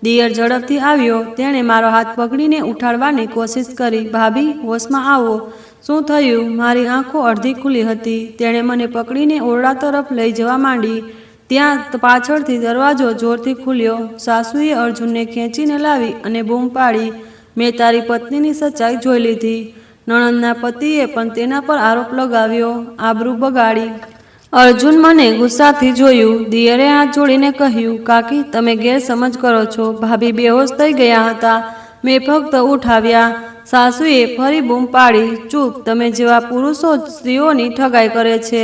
દિયર ઝડપથી આવ્યો. તેણે મારો હાથ પકડીને ઉઠાડવાની કોશિશ કરી. ભાભી, હોશમાં આવો. શું થયું? મારી આંખો અડધી ખુલી હતી. તેણે મને પકડીને ઓરડા તરફ લઈ જવા માંડી. ત્યાં પાછળથી દરવાજો જોરથી ખુલ્યો. સાસુએ અર્જુનને ખેંચીને લાવી અને બૂમ પાડી, મેં તારી પત્નીની સચ્ચાઈ જોઈ લીધી. નણંદના પતિએ પણ તેના પર આરોપ લગાવ્યો, આબરૂ બગાડી. અર્જુન મને ગુસ્સાથી જોયું. દિયરે હાથ જોડીને કહ્યું, કાકી તમે ગેરસમજ કરો છો. ભાભી બેહોશ થઈ ગયા હતા, મેં ફક્ત ઉઠાવ્યા. સાસુએ ફરી બૂમ પાડી, ચૂપ, તમે જેવા પુરુષો સ્ત્રીઓની ઠગાઈ કરે છે.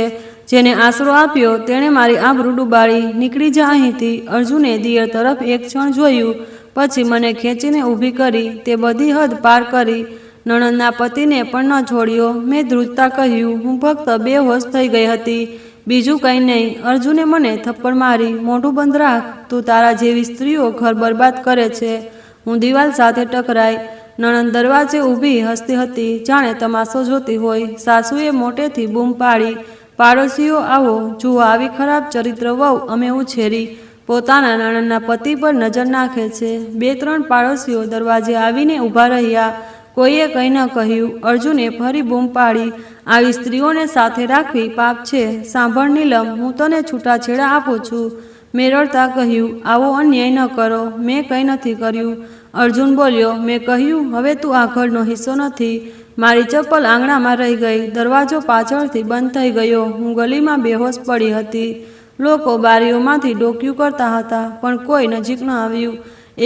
જેને આશરો આપ્યો તેણે મારી આબરૂ ડૂબાડી. નીકળી જા અહીંથી. અર્જુને દિયર તરફ એક ક્ષણ જોયું, પછી મને ખેંચીને ઊભી કરી. તે બધી હદ પાર કરી. નણંદના પતિને પણ ન છોડ્યો. મેં ધ્રુજતા કહ્યું, હું ફક્ત બેહોશ થઈ ગઈ હતી, બીજું કંઈ નહીં. અર્જુને મને થપ્પડ મારી. મોઢું બંધ રાખ, તું તારા જેવી સ્ત્રીઓ ઘર બરબાદ કરે છે. હું દિવાલ સાથે ટકરાઈ. નણંદ દરવાજે ઊભી હસતી હતી, જાણે તમાશો જોતી હોય. સાસુએ મોટેથી બૂમ પાડી, પાડોશીઓ આવો, જુઓ આવી ખરાબ ચરિત્ર વહુ અમે ઉછેરી. પોતાના નણંદના પતિ પર નજર નાખે છે. 2-3 પાડોશીઓ દરવાજે આવીને ઊભા રહ્યા. કોઈએ કંઈ ન કહ્યું. અર્જુને ફરી બૂમ પાડી, આવી સ્ત્રીઓને સાથે રાખવી પાપ છે. સાંભળ નીલમ, હું તને છૂટાછેડા આપું છું. મેં રડતા કહ્યું, આવો અન્યાય ન કરો, મેં કંઈ નથી કર્યું. અર્જુન બોલ્યો, મેં કહ્યું, હવે તું આ ઘરનો હિસ્સો નથી. મારી ચપ્પલ આંગણામાં રહી ગઈ. દરવાજો પાછળથી બંધ થઈ ગયો. હું ગલીમાં બેહોશ પડી હતી. લોકો બારીઓમાંથી ડોકિયું કરતા હતા, પણ કોઈ નજીક ન આવ્યું.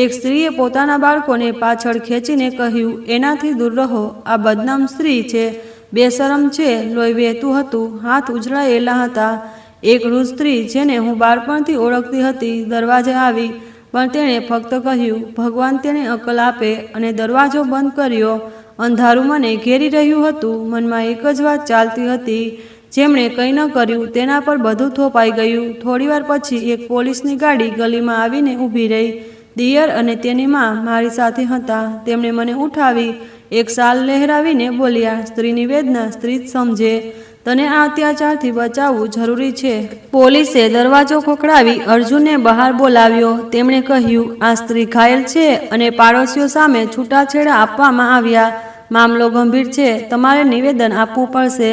એક સ્ત્રીએ પોતાના બાળકોને પાછળ ખેંચીને કહ્યું, એનાથી દૂર રહો, આ બદનામ સ્ત્રી છે, બેશરમ છે. લોહી વહેતું હતું, હાથ ઉજળાયેલા હતા. એક વૃદ્ધ સ્ત્રી જેને હું બાળપણથી ઓળખતી હતી દરવાજે આવી, પણ તેણે ફક્ત કહ્યું, ભગવાન તેને અકલ આપે, અને દરવાજો બંધ કર્યો. અંધારું મને ઘેરી રહ્યું હતું. મનમાં એક જ વાત ચાલતી હતી, જેમણે કંઈ ન કર્યું તેના પર બધું થોપાઈ ગયું. થોડીવાર પછી એક પોલીસની ગાડી ગલીમાં આવીને ઊભી રહી. દિયર અને તેની માં મારી સાથે હતા. તેમણે મને ઉઠાવી, એક શાલ લહેરાવીને બોલ્યા, સ્ત્રીની વેદના સ્ત્રી જ સમજે. તને આ અત્યાચારથી બચાવવું જરૂરી છે. પોલીસે દરવાજો ખખડાવી અર્જુનને બહાર બોલાવ્યો. તેમણે કહ્યું, આ સ્ત્રી ઘાયલ છે અને પાડોશીઓ સામે છૂટાછેડા આપવામાં આવ્યા. મામલો ગંભીર છે, તમારે નિવેદન આપવું પડશે.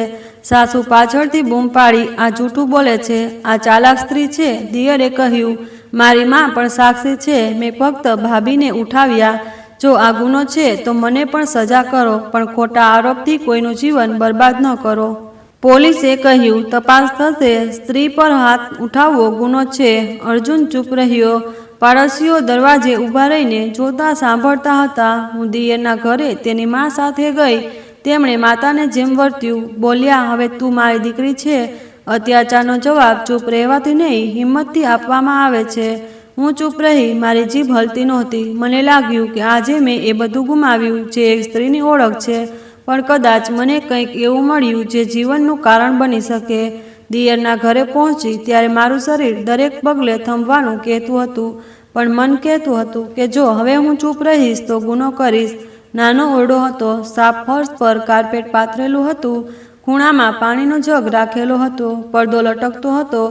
સાસુ પાછળથી બૂમ પાડી, આ જૂઠું બોલે છે, આ ચાલાક સ્ત્રી છે. દિયરે કહ્યું, મારી માં પણ સાક્ષી છે, મેં ફક્ત ભાભીને ઉઠાવ્યા. જો આ ગુનો છે તો મને પણ સજા કરો, પણ ખોટા આરોપથી કોઈનું જીવન બરબાદ ન કરો. પોલીસે કહ્યું, તપાસ થશે, સ્ત્રી પર હાથ ઉઠાવવો ગુનો છે. અર્જુન ચૂપ રહ્યો. પાડોશીઓ દરવાજે ઊભા રહીને જોતા સાંભળતા હતા. હું દિયરના ઘરે તેની માં સાથે ગઈ. તેમણે માતાને જેમ વર્ત્યું. બોલ્યા, હવે તું મારી દીકરી છે. અત્યાચારનો જવાબ ચૂપ રહેવાથી નહીં, હિંમતથી આપવામાં આવે છે. હું ચૂપ રહી. મારી જીભ હલતી નહોતી. મને લાગ્યું કે આજે મેં એ બધું ગુમાવ્યું જે એક સ્ત્રીની ઓળખ છે, પણ કદાચ મને કંઈક એવું મળ્યું જે જીવનનું કારણ બની શકે. દિયરના ઘરે પહોંચી ત્યારે મારું શરીર દરેક પગલે થંભવાનું કહેતું હતું, પણ મન કહેતું હતું કે જો હવે હું ચૂપ રહીશ તો ગુનો કરીશ. નાનો ઓરડો હતો. સાફ ફર્શ પર કાર્પેટ પાથરેલું હતું. ખૂણામાં પાણીનો જગ રાખેલો હતો. પડદો લટકતો હતો.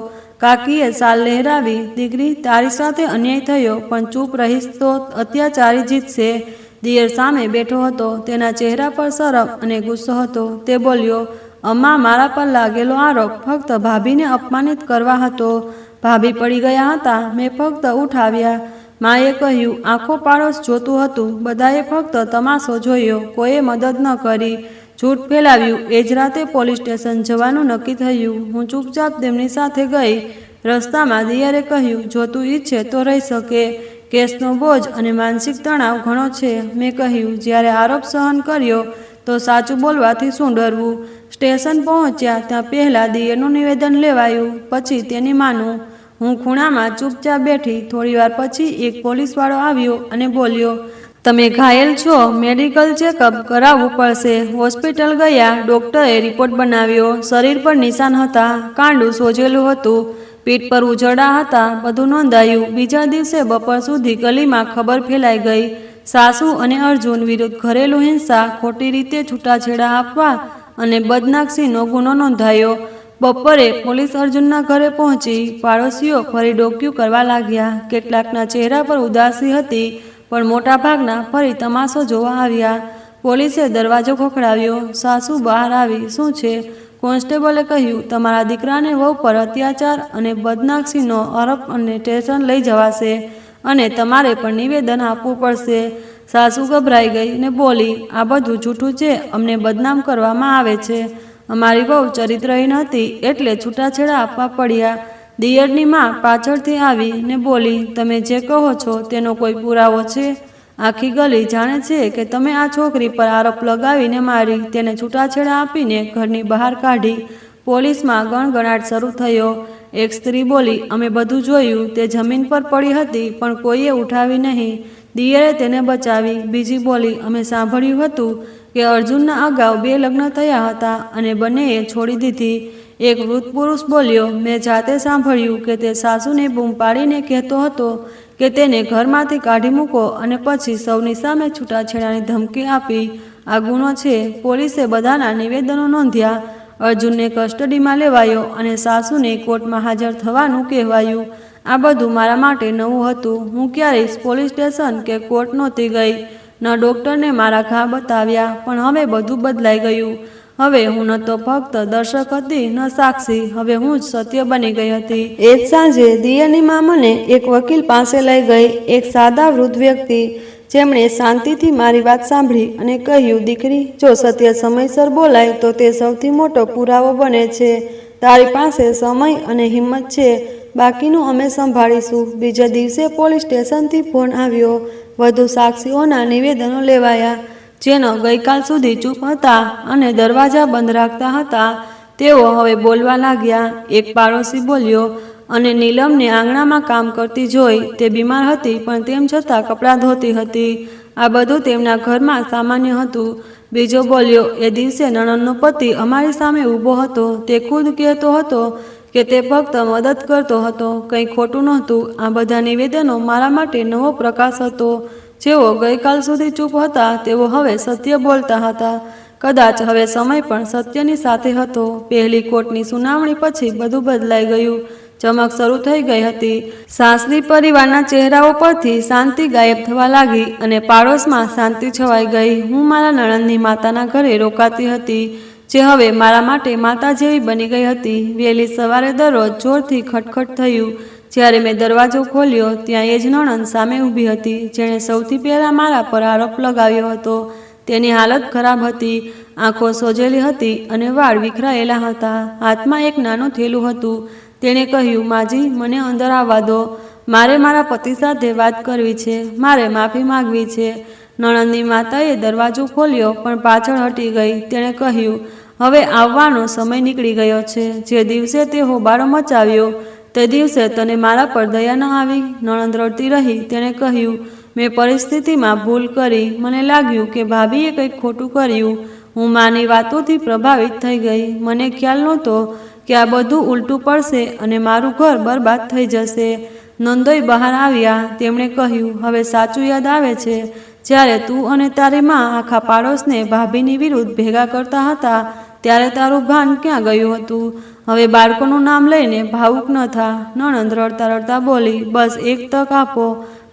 કાકીએ શાલ લહેરાવી, દીકરી, તારી સાથે અન્યાય થયો, પણ ચૂપ રહીશ તો અત્યાચારી જીતશે. દિયર સામે બેઠો હતો. તેના ચહેરા પર શરમ અને ગુસ્સો હતો. તે બોલ્યો, અમ્મા, મારા પર લાગેલો આરોપ ફક્ત ભાભીને અપમાનિત કરવા હતો. ભાભી પડી ગયા હતા, મેં ફક્ત ઉઠાવ્યા. માએ કહ્યું, આખો પાડોશ જોતું હતું. બધાએ ફક્ત તમાશો જોયો, કોઈએ મદદ ન કરી. જૂઠ ફેલાવ્યું. એ જ રાતે પોલીસ સ્ટેશન જવાનું નક્કી થયું. હું ચૂપચાપ તેમની સાથે ગઈ. રસ્તામાં દિયરે કહ્યું, જો તું ઈચ્છે તો રહી શકે. કેસનો બોજ અને માનસિક તણાવ ઘણો છે. મેં કહ્યું, જ્યારે આરોપ સહન કર્યો તો સાચું બોલવાથી શું ડરવું. સ્ટેશન પહોંચ્યા ત્યાં પહેલાં દિયરનું નિવેદન લેવાયું, પછી તેની માનું. હું ખૂણામાં ચૂપચાપ બેઠી. થોડીવાર પછી એક પોલીસવાળો આવ્યો અને બોલ્યો, તમે ઘાયલ છો, મેડિકલ ચેકઅપ કરાવવું પડશે. હોસ્પિટલ ગયા. ડૉક્ટરે રિપોર્ટ બનાવ્યો. શરીર પર નિશાન હતા. કાંડું સોજેલું હતું. પીઠ પર ઉજરડા હતા. બધું નોંધાયું. બીજા દિવસે બપોર સુધી ગલીમાં ખબર ફેલાઈ ગઈ. સાસુ અને અર્જુન વિરુદ્ધ ઘરેલું હિંસા, ખોટી રીતે છૂટાછેડા આપવા અને બદનક્ષીનો ગુનો નોંધાયો. બપોરે પોલીસ અર્જુનના ઘરે પહોંચી. પાડોશીઓ ફરી ડોકિયું કરવા લાગ્યા. કેટલાકના ચહેરા પર ઉદાસી હતી, પણ મોટાભાગના ફરી તમાશો જોવા આવ્યા. પોલીસે દરવાજો ખખડાવ્યો. સાસુ બહાર આવી. શું છે? કોન્સ્ટેબલે કહ્યું, તમારા દીકરાને વહુ પર અત્યાચાર અને બદનાક્ષીનો આરોપ અને સ્ટેશન લઈ જવાશે અને તમારે પણ નિવેદન આપવું પડશે. સાસુ ગભરાઈ ગઈ ને બોલી, આ બધું જૂઠું છે. અમને બદનામ કરવામાં આવે છે. અમારી વહુ ચરિત્રહીન હતી એટલે છૂટાછેડા આપવા પડ્યા. દિયરની માં પાછળથી આવી ને બોલી, તમે જે કહો છો તેનો કોઈ પુરાવો છે? આખી ગલી જાણે છે કે તમે આ છોકરી પર આરોપ લગાવીને મારી, તેને છૂટાછેડા આપીને ઘરની બહાર કાઢી. પોલીસમાં ગણગણાટ શરૂ થયો. એક સ્ત્રી બોલી, અમે બધું જોયું. તે જમીન પર પડી હતી પણ કોઈએ ઉઠાવી નહીં. દિયરે તેને બચાવી. બીજી બોલી, અમે સાંભળ્યું હતું કે અર્જુનના અગાઉ 2 લગ્ન થયા હતા અને બંનેએ છોડી દીધી. એક વૃદ્ધ પુરુષ બોલ્યો, મેં જાતે સાંભળ્યું કે તે સાસુને બૂમ પાડીને કહેતો હતો કે તેને ઘરમાંથી કાઢી મૂકો અને પછી સૌની સામે છૂટાછેડાની ધમકી આપી. આ ગુનો છે. પોલીસે બધાના નિવેદનો નોંધ્યા. અર્જુનને કસ્ટડીમાં લેવાયો અને સાસુને કોર્ટમાં હાજર થવાનું કહેવાયું. આ બધું મારા માટે નવું હતું. હું ક્યારેય પોલીસ સ્ટેશન કે કોર્ટ નહોતી ગઈ, ન ડૉક્ટરને મારા ઘા બતાવ્યા. પણ હવે બધું બદલાઈ ગયું. હવે હું ન તો ફક્ત દર્શક હતી ન સાક્ષી. હવે હું જ સત્ય બની ગઈ હતી. એ જ સાંજે દિયરની માં મને એક વકીલ પાસે લઈ ગઈ. એક સાદા વૃદ્ધ વ્યક્તિ, જેમણે શાંતિથી મારી વાત સાંભળી અને કહ્યું, દીકરી, જો સત્ય સમયસર બોલાય તો તે સૌથી મોટો પુરાવો બને છે. તારી પાસે સમય અને હિંમત છે. બાકીનું અમે સંભાળીશું. બીજા દિવસે પોલીસ સ્ટેશનથી ફોન આવ્યો. વધુ સાક્ષીઓના નિવેદનો લેવાયા, જેનો ગઈકાલ સુધી ચૂપ હતા અને દરવાજા બંધ રાખતા હતા. તેઓ હવે બોલવા લાગ્યા. એક પાડોશી બોલ્યો, અને નીલમને આંગણામાં કામ કરતી જોઈ. તે બીમાર હતી પણ તેમ છતાં કપડાં ધોતી હતી. આ બધું તેમના ઘરમાં સામાન્ય હતું. બીજો બોલ્યો, એ દિવસે નણંદનો પતિ અમારી સામે ઊભો હતો. તે ખુદ કહેતો હતો કે તે ફક્ત મદદ કરતો હતો, કંઈ ખોટું નહોતું. આ બધા નિવેદનો મારા માટે નવો પ્રકાશ હતો. જેઓ ગઈકાલ સુધી ચૂપ હતા તેઓ હવે સત્ય બોલતા હતા. કદાચ હવે સમય પણ સત્યની સાથે હતો. પહેલી કોર્ટની સુનાવણી પછી બધું બદલાઈ ગયું. ચમક શરૂ થઈ ગઈ હતી. સાસરી પરિવારના ચહેરાઓ પરથી શાંતિ ગાયબ થવા લાગી અને પાડોશમાં શાંતિ છવાઈ ગઈ. હું મારા નણંદની માતાના ઘરે રોકાતી હતી, જે હવે મારા માટે માતા જેવી બની ગઈ હતી. વહેલી સવારે દરરોજ જોરથી ખટખટ થયું. જ્યારે મેં દરવાજો ખોલ્યો ત્યાં એ જ નણંદ સામે ઊભી હતી, જેણે સૌથી પહેલાં મારા પર આરોપ લગાવ્યો હતો. તેની હાલત ખરાબ હતી. આંખો સોજેલી હતી અને વાળ વિખરાયેલા હતા. હાથમાં એક નાનું થેલું હતું. તેણે કહ્યું, માજી, મને અંદર આવવા દો. મારે મારા પતિ સાથે વાત કરવી છે. મારે માફી માગવી છે. નણંદની માતાએ દરવાજો ખોલ્યો પણ પાછળ હટી ગઈ. તેણે કહ્યું, હવે આવવાનો સમય નીકળી ગયો છે. જે દિવસે તે હોબાળો મચાવ્યો તે દિવસે તને મારા પર દયા ન આવી. નણંદ રડતી રહી. તેણે કહ્યું, મેં પરિસ્થિતિમાં ભૂલ કરી. મને લાગ્યું કે ભાભીએ કંઈક ખોટું કર્યું. હું માની વાતોથી પ્રભાવિત થઈ ગઈ. મને ખ્યાલ નહોતો કે આ બધું ઉલટું પડશે અને મારું ઘર બરબાદ થઈ જશે. નંદોઈ બહાર આવ્યા. તેમણે કહ્યું, હવે સાચું યાદ આવે છે. જ્યારે તું અને તારી માં આખા પાડોશને ભાભીની વિરુદ્ધ ભેગા કરતા હતા ત્યારે તારું ભાન ક્યાં ગયું હતું? હવે બાળકોનું નામ લઈને ભાવુક ન થા. નણંદ રડતા રડતા બોલી, બસ એક તક આપો.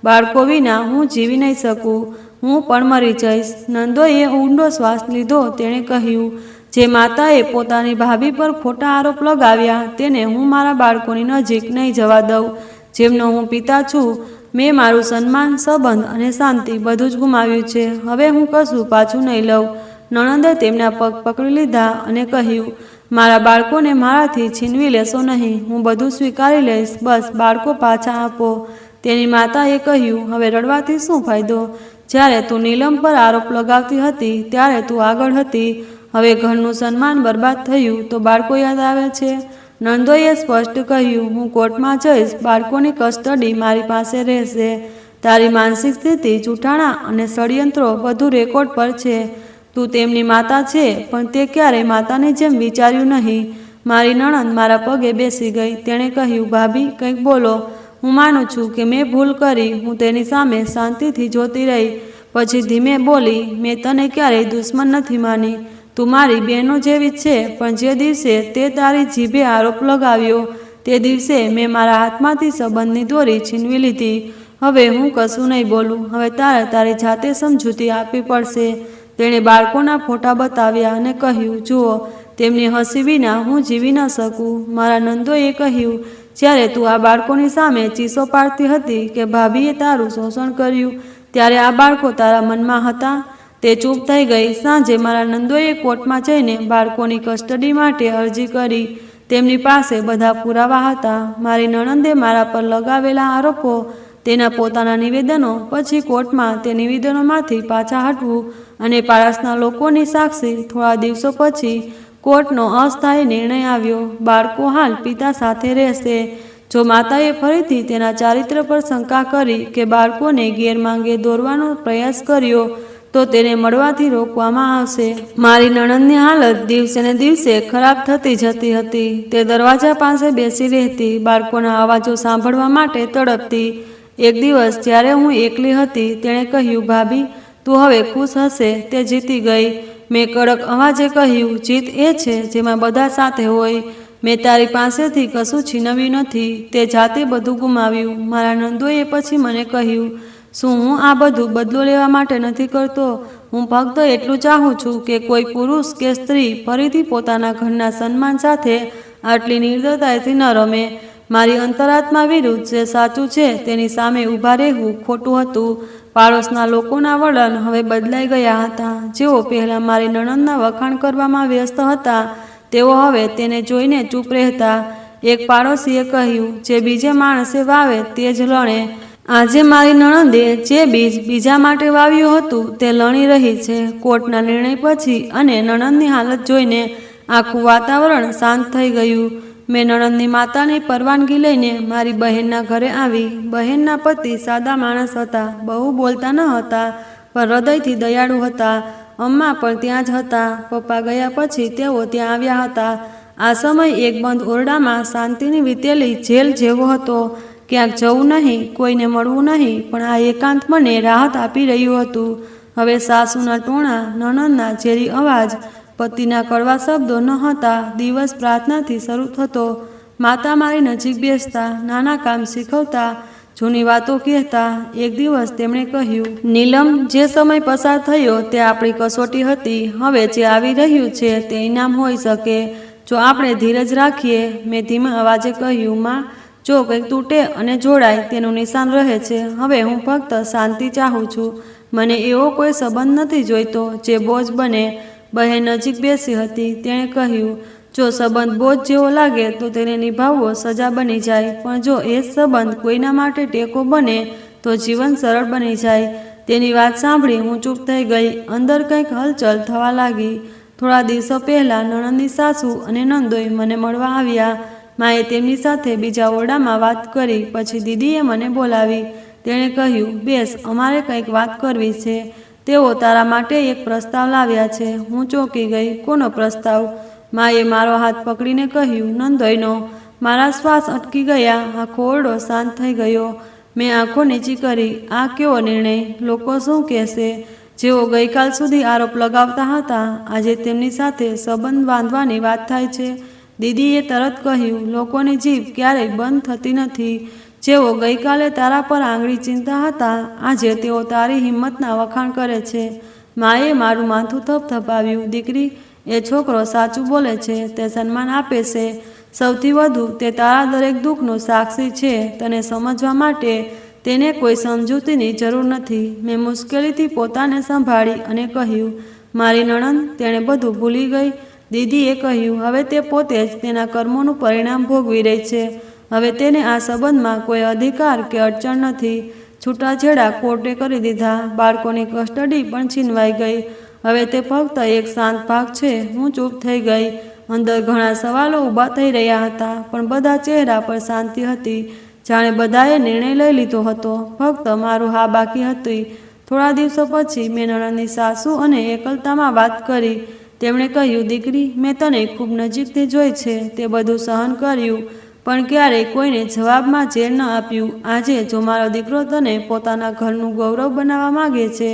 બાળકો વિના હું જીવી નહીં શકું. હું પણ મરી જઈશ. નંદોઈએ ઊંડો શ્વાસ લીધો. તેણે કહ્યું, જે માતાએ પોતાની ભાભી પર ખોટા આરોપ લગાવ્યા તેને હું મારા બાળકોની નજીક નહીં જવા દઉં. જેમનો હું પિતા છું. મેં મારું સન્માન, સંબંધ અને શાંતિ બધું જ ગુમાવ્યું છે. હવે હું કશું પાછું નહીં લઉં. નણંદે તેમના પગ પકડી લીધા અને કહ્યું, મારા બાળકોને મારાથી છીનવી લેશો નહીં. હું બધું સ્વીકારી લઈશ. બસ બાળકો પાછા આપો. તેની માતાએ કહ્યું, હવે રડવાથી શું ફાયદો? જ્યારે તું નીલમ પર આરોપ લગાવતી હતી ત્યારે તું આગળ હતી. હવે ઘરનું સન્માન બરબાદ થયું તો બાળકો યાદ આવે છે. નંદોઈએ સ્પષ્ટ કહ્યું, હું કોર્ટમાં જઈશ. બાળકોની કસ્ટડી મારી પાસે રહેશે. તારી માનસિક સ્થિતિ, જૂઠાણા અને ષડયંત્રો બધું રેકોર્ડ પર છે. તું તેમની માતા છે પણ તે ક્યારેય માતાની જેમ વિચાર્યું નહીં. મારી નણંદ મારા પગે બેસી ગઈ. તેણે કહ્યું, ભાભી, કંઈક બોલો. હું માનું છું કે મેં ભૂલ કરી. હું તેની સામે શાંતિથી જોતી રહી. પછી ધીમે બોલી, મેં તને ક્યારેય દુશ્મન નથી માની. તું મારી બહેનો જેવી છે. પણ જે દિવસે તે તારી જીભે આરોપ લગાવ્યો તે દિવસે મેં મારા હાથમાંથી સંબંધની દોરી છીનવી લીધી. હવે હું કશું નહીં બોલું. હવે તારે તારી જાતે સમજૂતી આપવી પડશે. તેણે બાળકોના ફોટા બતાવ્યા અને કહ્યું, જુઓ, તેમની હસી વિના હું જીવી ન શકું. મારા નંદોએ કહ્યું, જ્યારે તું આ બાળકોની સામે ચીસો પાડતી હતી કે ભાભીએ તારું શોષણ કર્યું, ત્યારે આ બાળકો તારા મનમાં હતા? તે ચૂપ થઈ ગઈ. સાંજે મારા નંદોએ કોર્ટમાં જઈને બાળકોની કસ્ટડી માટે અરજી કરી. તેમની પાસે બધા પુરાવા હતા. મારી નણંદે મારા પર લગાવેલા આરોપો, તેના પોતાના નિવેદનો, પછી કોર્ટમાં તે નિવેદનોમાંથી પાછા હટવું અને પાડોશના લોકોની સાક્ષી. થોડા દિવસો પછી કોર્ટનો અસ્થાયી નિર્ણય આવ્યો. બાળકો હાલ પિતા સાથે રહેશે. જો માતાએ ફરીથી તેના ચારિત્ર પર શંકા કરી કે બાળકોને ગેરમાર્ગે દોરવાનો પ્રયાસ કર્યો તો તેને મળવાથી રોકવામાં આવશે. મારી નણંદની હાલત દિવસે ને દિવસે ખરાબ થતી જતી હતી. તે દરવાજા પાસે બેસી રહેતી, બાળકોના અવાજો સાંભળવા માટે તડપતી. એક દિવસ જ્યારે હું એકલી હતી, તેણે કહ્યું, ભાભી, તું હવે ખુશ હશે, તે જીતી ગઈ. મેં કડક અવાજે કહ્યું, જીત એ છે જેમાં બધા સાથે હોય. મેં તારી પાસેથી કશું છીનવ્યું નથી. તે જાતે બધું ગુમાવ્યું. મારા નંદોએ પછી મને કહ્યું, શું હું આ બધું બદલો લેવા માટે નથી કરતો? હું ફક્ત એટલું ચાહું છું કે કોઈ પુરુષ કે સ્ત્રી ફરીથી પોતાના ઘરના સન્માન સાથે આટલી નિર્દયતાથી ન રમે. મારી અંતરાત્મા વિરુદ્ધ જે સાચું છે તેની સામે ઊભા રહેવું ખોટું હતું. પાડોશના લોકોના વલણ હવે બદલાઈ ગયા હતા. જેઓ પહેલાં મારી નણંદના વખાણ કરવામાં વ્યસ્ત હતા, તેઓ હવે તેને જોઈને ચૂપ રહેતા. એક પાડોશીએ કહ્યું, જે બીજે માણસે વાવે તે જ લણે. આજે મારી નણંદે જે બીજ બીજા માટે વાવ્યું હતું તે લણી રહી છે. કોર્ટના નિર્ણય પછી અને નણંદની હાલત જોઈને આખું વાતાવરણ શાંત થઈ ગયું. મેં નણંદની માતાની પરવાનગી લઈને મારી બહેનના ઘરે આવી. બહેનના પતિ સાદા માણસ હતા, બહુ બોલતા ન હતા, પણ હૃદયથી દયાળુ હતા. અમ્મા પણ ત્યાં જ હતા. પપ્પા ગયા પછી તેઓ ત્યાં આવ્યા હતા. આ સમય એક બંધ ઓરડામાં શાંતિની વીતેલી જેલ જેવો હતો. ક્યાંક જવું નહીં, કોઈને મળવું નહીં, પણ આ એકાંત મને રાહત આપી રહ્યું હતું. હવે સાસુના ટોણા, નણંદના ઝેરી અવાજ, પતિના કડવા શબ્દો ન હતા. દિવસ પ્રાર્થનાથી શરૂ થતો. માતા મારી નજીક બેસતા, નાના કામ શીખવતા, જૂની વાતો કહેતા. એક દિવસ તેમણે કહ્યું, નીલમ, જે સમય પસાર થયો તે આપણી કસોટી હતી. હવે જે આવી રહ્યું છે તે ઇનામ હોઈ શકે, જો આપણે ધીરજ રાખીએ. મેં ધીમા અવાજે કહ્યું, માં, જો કંઈક તૂટે અને જોડાય તેનું નિશાન રહે છે. હવે હું ફક્ત શાંતિ ચાહું છું. મને એવો કોઈ સંબંધ નથી જોઈતો જે બોજ બને. બહેન નજીક બેસી હતી. તેણે કહ્યું, જો સંબંધ બોજ જેવો લાગે તો તેને નિભાવવો સજા બની જાય, પણ જો એ સંબંધ કોઈના માટે ટેકો બને તો જીવન સરળ બની જાય. તેની વાત સાંભળી હું ચૂપ થઈ ગઈ. અંદર કંઈક હલચલ થવા લાગી. થોડા દિવસો પહેલાં નણંદની સાસુ અને નંદોઈ મને મળવા આવ્યા. માએ તેમની સાથે બીજા ઓરડામાં વાત કરી. પછી દીદીએ મને બોલાવી. તેણે કહ્યું, બેસ, અમારે કંઈક વાત કરવી છે. તેઓ તારા માટે એક પ્રસ્તાવ લાવ્યા છે. હું ચોંકી ગઈ. કોનો પ્રસ્તાવ? માએ મારો હાથ પકડીને કહ્યું, નંદોઈનો. મારા શ્વાસ અટકી ગયા. આખો ઓરડો શાંત થઈ ગયો. મેં આંખો નીચી કરી. આ કેવો નિર્ણય? લોકો શું કહેશે? જેઓ ગઈકાલ સુધી આરોપ લગાવતા હતા, આજે તેમની સાથે સંબંધ બાંધવાની વાત થાય છે. દીદીએ તરત કહ્યું, લોકોની જીભ ક્યારેય બંધ થતી નથી. જેઓ ગઈકાલે તારા પર આંગળી ચીંધતા હતા, આજે તેઓ તારી હિંમતના વખાણ કરે છે. માએ મારું માથું થપથપાવ્યું. દીકરી, એ છોકરો સાચું બોલે છે. તે સન્માન આપે છે. સૌથી વધુ તે તારા દરેક દુઃખનો સાક્ષી છે. તને સમજવા માટે તેને કોઈ સમજૂતીની જરૂર નથી. મેં મુશ્કેલીથી પોતાને સંભાળી અને કહ્યું, મારી નણંદ, તેણે બધું ભૂલી ગઈ. દીદીએ કહ્યું, હવે તે પોતે જ તેના કર્મોનું પરિણામ ભોગવી રહી છે. હવે તેને આ સંબંધમાં કોઈ અધિકાર કે અડચણ નથી. છૂટાછેડા કોર્ટે કરી દીધા. બાળકોની કસ્ટડી પણ છીનવાઈ ગઈ. હવે તે ફક્ત એક શાંત ભાગ છે. હું ચૂપ થઈ ગઈ. અંદર ઘણા સવાલો ઊભા થઈ રહ્યા હતા, પણ બધા ચહેરા પર શાંતિ હતી, જાણે બધાએ નિર્ણય લઈ લીધો હતો. ફક્ત મારું હા બાકી હતી. થોડા દિવસો પછી મેં નણંદની સાસુ અને એકલતામાં વાત કરી. તેમણે કહ્યું, દીકરી, મેં તને ખૂબ નજીકથી જોઈ છે. તે બધું સહન કર્યું, પણ ક્યારેય કોઈને જવાબમાં ઝેર ન આપ્યું. આજે જો મારો દીકરો તને પોતાના ઘરનું ગૌરવ બનાવવા માંગે છે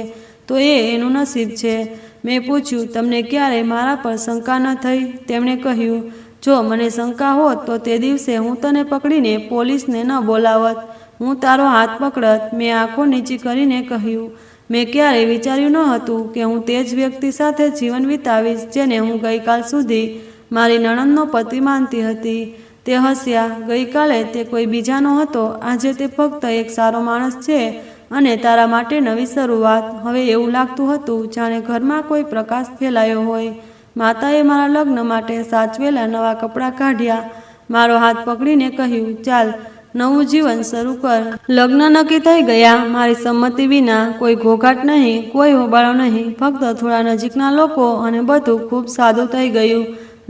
તો એ એનું નસીબ છે. મેં પૂછ્યું, તમને ક્યારેય મારા પર શંકા ન થઈ? તેમણે કહ્યું, જો મને શંકા હોત તો તે દિવસે હું તને પકડીને પોલીસને ન બોલાવત. હું તારો હાથ પકડત. મેં આંખો નીચી કરીને કહ્યું, મેં ક્યારેય વિચાર્યું ન હતું કે હું તે જ વ્યક્તિ સાથે જીવન વિતાવીશ જેને હું ગઈકાલ સુધી મારી નણંદનો પતિ માનતી હતી. તે હસ્યા. ગઈકાલે તે કોઈ બીજાનો હતો, આજે તે ફક્ત એક સારો માણસ છે અને તારા માટે નવી શરૂઆત. હવે એવું લાગતું હતું જાણે ઘરમાં કોઈ પ્રકાશ ફેલાયો હોય. માતાએ મારા લગ્ન માટે સાચવેલા નવા કપડાં કાઢ્યા, મારો હાથ પકડીને કહ્યું, ચાલ નવું જીવન શરૂ કર. લગ્ન નક્કી થઈ ગયા, મારી સંમતિ વિના. કોઈ ઘોઘાટ નહીં, કોઈ હોબાળો નહીં, ફક્ત થોડા નજીકના લોકો અને બધું ખૂબ સાદું થઈ ગયું.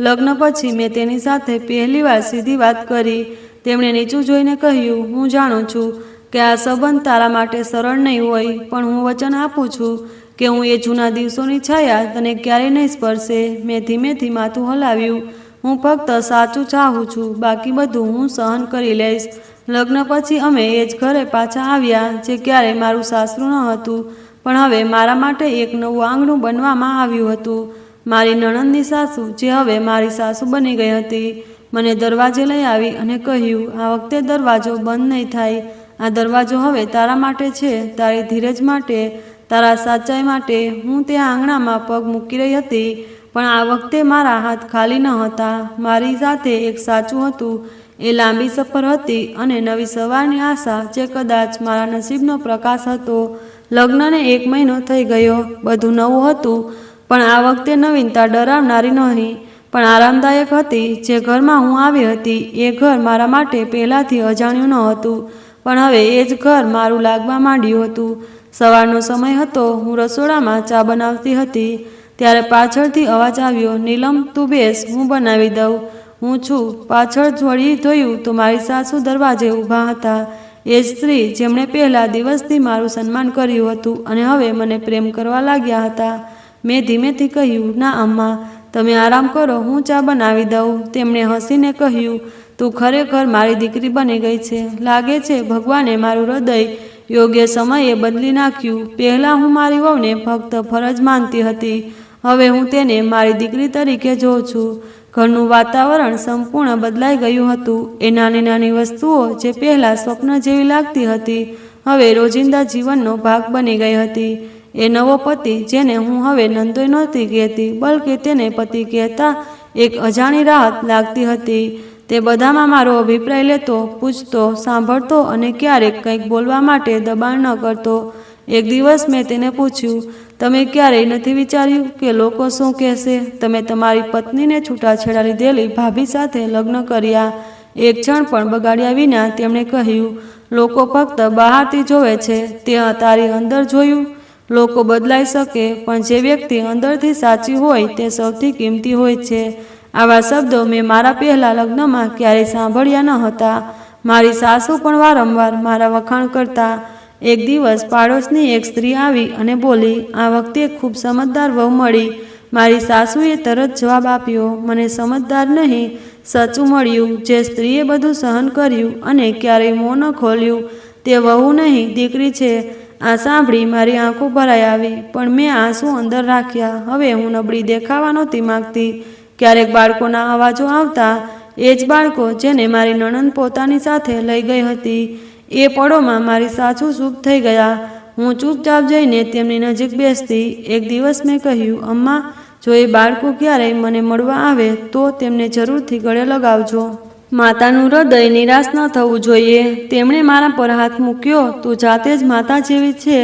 લગ્ન પછી મેં તેની સાથે પહેલીવાર સીધી વાત કરી. તેમણે નીચું જોઈને કહ્યું, હું જાણું છું કે આ સંબંધ તારા માટે સરળ નહીં હોય, પણ હું વચન આપું છું કે હું એ જૂના દિવસોની છાયા તને ક્યારેય નહીં સ્પર્શે. મેં ધીમેથી માથું હલાવ્યું. હું ફક્ત સાચું ચાહું છું, બાકી બધું હું સહન કરી લઈશ. લગ્ન પછી અમે એ જ ઘરે પાછા આવ્યા જે ક્યારેય મારું સાસરું ન હતું, પણ હવે મારા માટે એક નવું આંગણું બનવામાં આવ્યું હતું. મારી નણંદની સાસુ, જે હવે મારી સાસુ બની ગઈ હતી, મને દરવાજે લઈ આવી અને કહ્યું, આ વખતે દરવાજો બંધ નહીં થાય. આ દરવાજો હવે તારા માટે છે, તારી ધીરજ માટે, તારા સાચાઈ માટે. હું તે આંગણામાં પગ મૂકી રહી હતી, પણ આ વખતે મારા હાથ ખાલી ન હતા. મારી સાથે એક સાચું હતું. એ લાંબી સફર હતી અને નવી સવારની આશા, જે કદાચ મારા નસીબનો પ્રકાશ હતો. લગ્નને 1 મહિનો થઈ ગયો. બધું નવું હતું, પણ આ વખતે નવીનતા ડરાવનારી નહીં, પણ આરામદાયક હતી. જે ઘરમાં હું આવી હતી, એ ઘર મારા માટે પહેલાંથી અજાણ્યું ન હતું, પણ હવે એ જ ઘર મારું લાગવા માંડ્યું હતું. સવારનો સમય હતો. હું રસોડામાં ચા બનાવતી હતી, ત્યારે પાછળથી અવાજ આવ્યો, નીલમ તું બેસ, હું બનાવી દઉં. હું છું. પાછળ વળી જોયું તો મારી સાસુ દરવાજે ઊભા હતા. એ સ્ત્રી જેમણે પહેલા દિવસથી મારું સન્માન કર્યું હતું અને હવે મને પ્રેમ કરવા લાગ્યા હતા. મેં ધીમેથી કહ્યું, ના અમ્મા, તમે આરામ કરો, હું ચા બનાવી દઉં. તેમણે હસીને કહ્યું, તું ખરેખર મારી દીકરી બની ગઈ છે. લાગે છે ભગવાને મારું હૃદય યોગ્ય સમયે બદલી નાખ્યું. પહેલાં હું મારી વહુને ફક્ત ફરજ માનતી હતી, હવે હું તેને મારી દીકરી તરીકે જોઉં છું. ઘરનું વાતાવરણ સંપૂર્ણ બદલાઈ ગયું હતું. એ નાની નાની વસ્તુઓ જે પહેલાં સ્વપ્ન જેવી લાગતી હતી, હવે રોજિંદા જીવનનો ભાગ બની ગઈ હતી. એ નવો પતિ, જેને હું હવે નંદોય નહોતી કહેતી, બલકે તેને પતિ કહેતા એક અજાણી રાહત લાગતી હતી. તે બધામાં મારો અભિપ્રાય લેતો, પૂછતો, સાંભળતો અને ક્યારેક કંઈક બોલવા માટે દબાણ ન કરતો. એક દિવસ મેં તેને પૂછ્યું, તમે ક્યારેય નથી વિચાર્યું કે લોકો શું કહેશે? તમે તમારી પત્નીને છૂટાછેડા લીધેલી ભાભી સાથે લગ્ન કર્યા. એક ક્ષણ પણ બગાડ્યા વિના તેમણે કહ્યું, લોકો ફક્ત બહારથી જોવે છે, તે તારી અંદર જોયું? લોકો બદલાઈ શકે, પણ જે વ્યક્તિ અંદરથી સાચી હોય તે સૌથી કિંમતી હોય છે. આવા શબ્દો મેં મારા પહેલા લગ્નમાં ક્યારેય સાંભળ્યા ન હતા. મારી સાસુ પણ વારંવાર મારા વખાણ કરતા. એક દિવસ પાડોશની એક સ્ત્રી આવી અને બોલી, આ વખતે ખૂબ સમજદાર વહુ મળી. મારી સાસુએ તરત જવાબ આપ્યો, મને સમજદાર નહીં, સચું મળ્યું. જે સ્ત્રીએ બધું સહન કર્યું અને ક્યારેય મોં ન ખોલ્યું, તે વહુ નહીં, દીકરી છે. આ સાંભળી મારી આંખો ભરાઈ આવી, પણ મેં આંસુ અંદર રાખ્યા. હવે હું નબળી દેખાવા નહોતી માંગતી. ક્યારેક બાળકોના અવાજો આવતા, એ જ બાળકો જેને મારી નણંદ પોતાની સાથે લઈ ગઈ હતી. એ પળોમાં મારી સાસુ ચૂપ થઈ ગયા. હું ચૂપચાપ જઈને તેમની નજીક બેસતી. એક દિવસ મેં કહ્યું, અમ્મા, જો એ બાળકો ક્યારેય મને મળવા આવે તો તેમને જરૂરથી ગળે લગાવજો. માતાનું હૃદય નિરાશ ન થવું જોઈએ. તેમણે મારા પર હાથ મૂક્યો, તું જાતે જ માતા જેવી છે.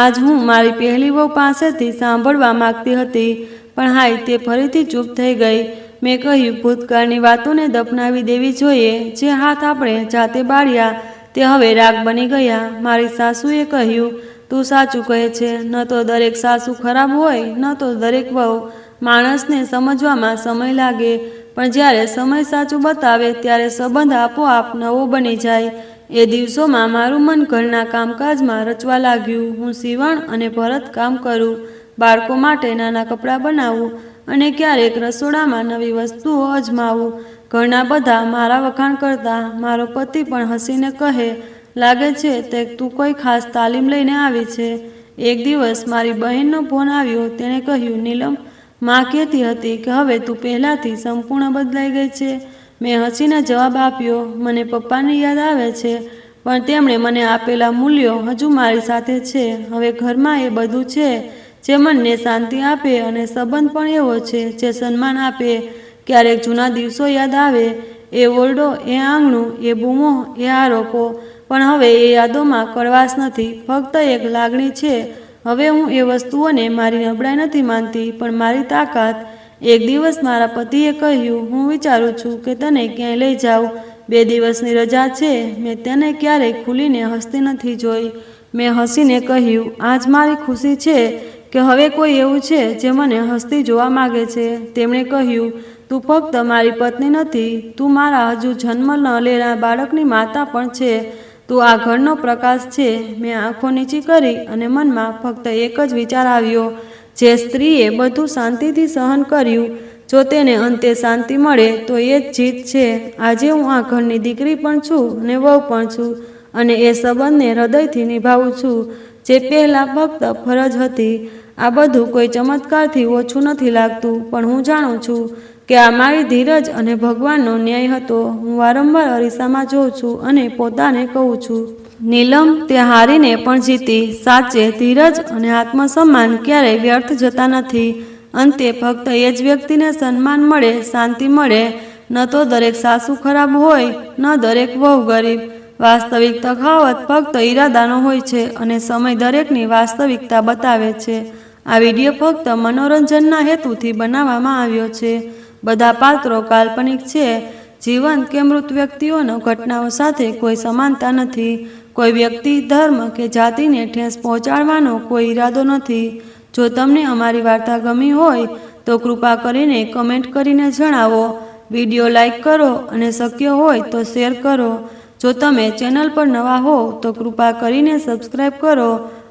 આજ હું મારી પહેલી વહુ પાસેથી સાંભળવા માગતી હતી, પણ હાય, તે ફરીથી ચૂપ થઈ ગઈ. મેં કહ્યું, ભૂતકાળની વાતોને દફનાવી દેવી જોઈએ. જે હાથ આપણે જાતે બાળ્યા તે હવે રાગ બની ગયા. મારી સાસુએ કહ્યું, તું સાચું કહે છે. ન તો દરેક સાસુ ખરાબ હોય, ન તો દરેક વહુ. માણસને સમજવામાં સમય લાગે, પણ જ્યારે સમય સાચું બતાવે ત્યારે સંબંધ આપોઆપ નવો બની જાય. એ દિવસોમાં મારું મન ઘરના કામકાજમાં રચવા લાગ્યું. હું સીવણ અને ભરત કામ કરું, બાળકો માટે નાના કપડાં બનાવું અને ક્યારેક રસોડામાં નવી વસ્તુઓ અજમાવું. ઘરના બધા મારા વખાણ કરતા. મારો પતિ પણ હસીને કહે, લાગે છે તે તું કોઈ ખાસ તાલીમ લઈને આવી છે. એક દિવસ મારી બહેનનો ફોન આવ્યો. તેણે કહ્યું, નીલમ, માં કહેતી હતી કે હવે તું પહેલાંથી સંપૂર્ણ બદલાઈ ગઈ છે. મેં હસીને જવાબ આપ્યો, મને પપ્પાની યાદ આવે છે, પણ તેમણે મને આપેલા મૂલ્યો હજુ મારી સાથે છે. હવે ઘરમાં એ બધું છે જે મનને શાંતિ આપે અને સંબંધ પણ એવો છે જે સન્માન આપે. ક્યારેક જૂના દિવસો યાદ આવે, એ ઓરડો, એ આંગણું, એ બૂમો, એ આરોપો. પણ હવે એ યાદોમાં કડવાશ નથી, ફક્ત એક લાગણી છે. હવે હું એ વસ્તુઓને મારી નબળાઈ નથી માનતી, પણ મારી તાકાત. એક દિવસ મારા પતિએ કહ્યું, હું વિચારું છું કે તને ક્યાંય લઈ જાઉં. 2 દિવસની રજા છે. મેં તેને ક્યારેય ખુલીને હસતી નથી જોઈ. મેં હસીને કહ્યું, આજ મારી ખુશી છે કે હવે કોઈ એવું છે જે મને હસતી જોવા માગે છે. તેમણે કહ્યું, તું ફક્ત મારી પત્ની નથી, તું મારા હજુ જન્મ ન લેનાર બાળકની માતા પણ છે. તું આ ઘરનો પ્રકાશ છે. મેં આંખો નીચી કરી અને મનમાં ફક્ત એક જ વિચાર આવ્યો, જે સ્ત્રીએ બધું શાંતિથી સહન કર્યું, જો તેને અંતે શાંતિ મળે તો એ જ જીત છે. આજે હું આ ઘરની દીકરી પણ છું અને વહુ પણ છું, અને એ સંબંધને હૃદયથી નિભાવું છું, જે પહેલાં ફક્ત ફરજ હતી. આ બધું કોઈ ચમત્કારથી ઓછું નથી લાગતું, પણ હું જાણું છું કે આ મારી ધીરજ અને ભગવાનનો ન્યાય હતો. હું વારંવાર અરીસામાં જોઉં છું અને પોતાને કહું છું, નીલમ, તે હારીને પણ જીતી. સાચે, ધીરજ અને આત્મસન્માન ક્યારેય વ્યર્થ જતા નથી. અંતે ફક્ત એ જ વ્યક્તિને સન્માન મળે, શાંતિ મળે. ન તો દરેક સાસુ ખરાબ હોય, ન દરેક વહુ ગરીબ. વાસ્તવિક તફાવત ફક્ત ઈરાદાનો હોય છે, અને સમય દરેકની વાસ્તવિકતા બતાવે છે. આ વિડીયો ફક્ત મનોરંજનના હેતુથી બનાવવામાં આવ્યો છે. બધા પાત્રો કાલ્પનિક છે. જીવંત કે મૃત વ્યક્તિઓનો ઘટનાઓ સાથે કોઈ સમાનતા નથી. કોઈ વ્યક્તિ, ધર્મ કે જાતિને ઠેસ પહોંચાડવાનો કોઈ ઈરાદો નથી. જો તમને અમારી વાર્તા ગમી હોય તો કૃપા કરીને કમેન્ટ કરીને જણાવો. વિડીયો લાઈક કરો અને શક્ય હોય તો શેર કરો. જો તમે ચેનલ પર નવા હો તો કૃપા કરીને સબસ્ક્રાઈબ કરો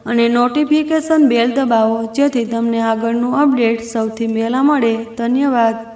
અને નોટિફિકેશન બેલ દબાવો, જેથી તમને આગળનું અપડેટ સૌથી પહેલાં મળે. ધન્યવાદ.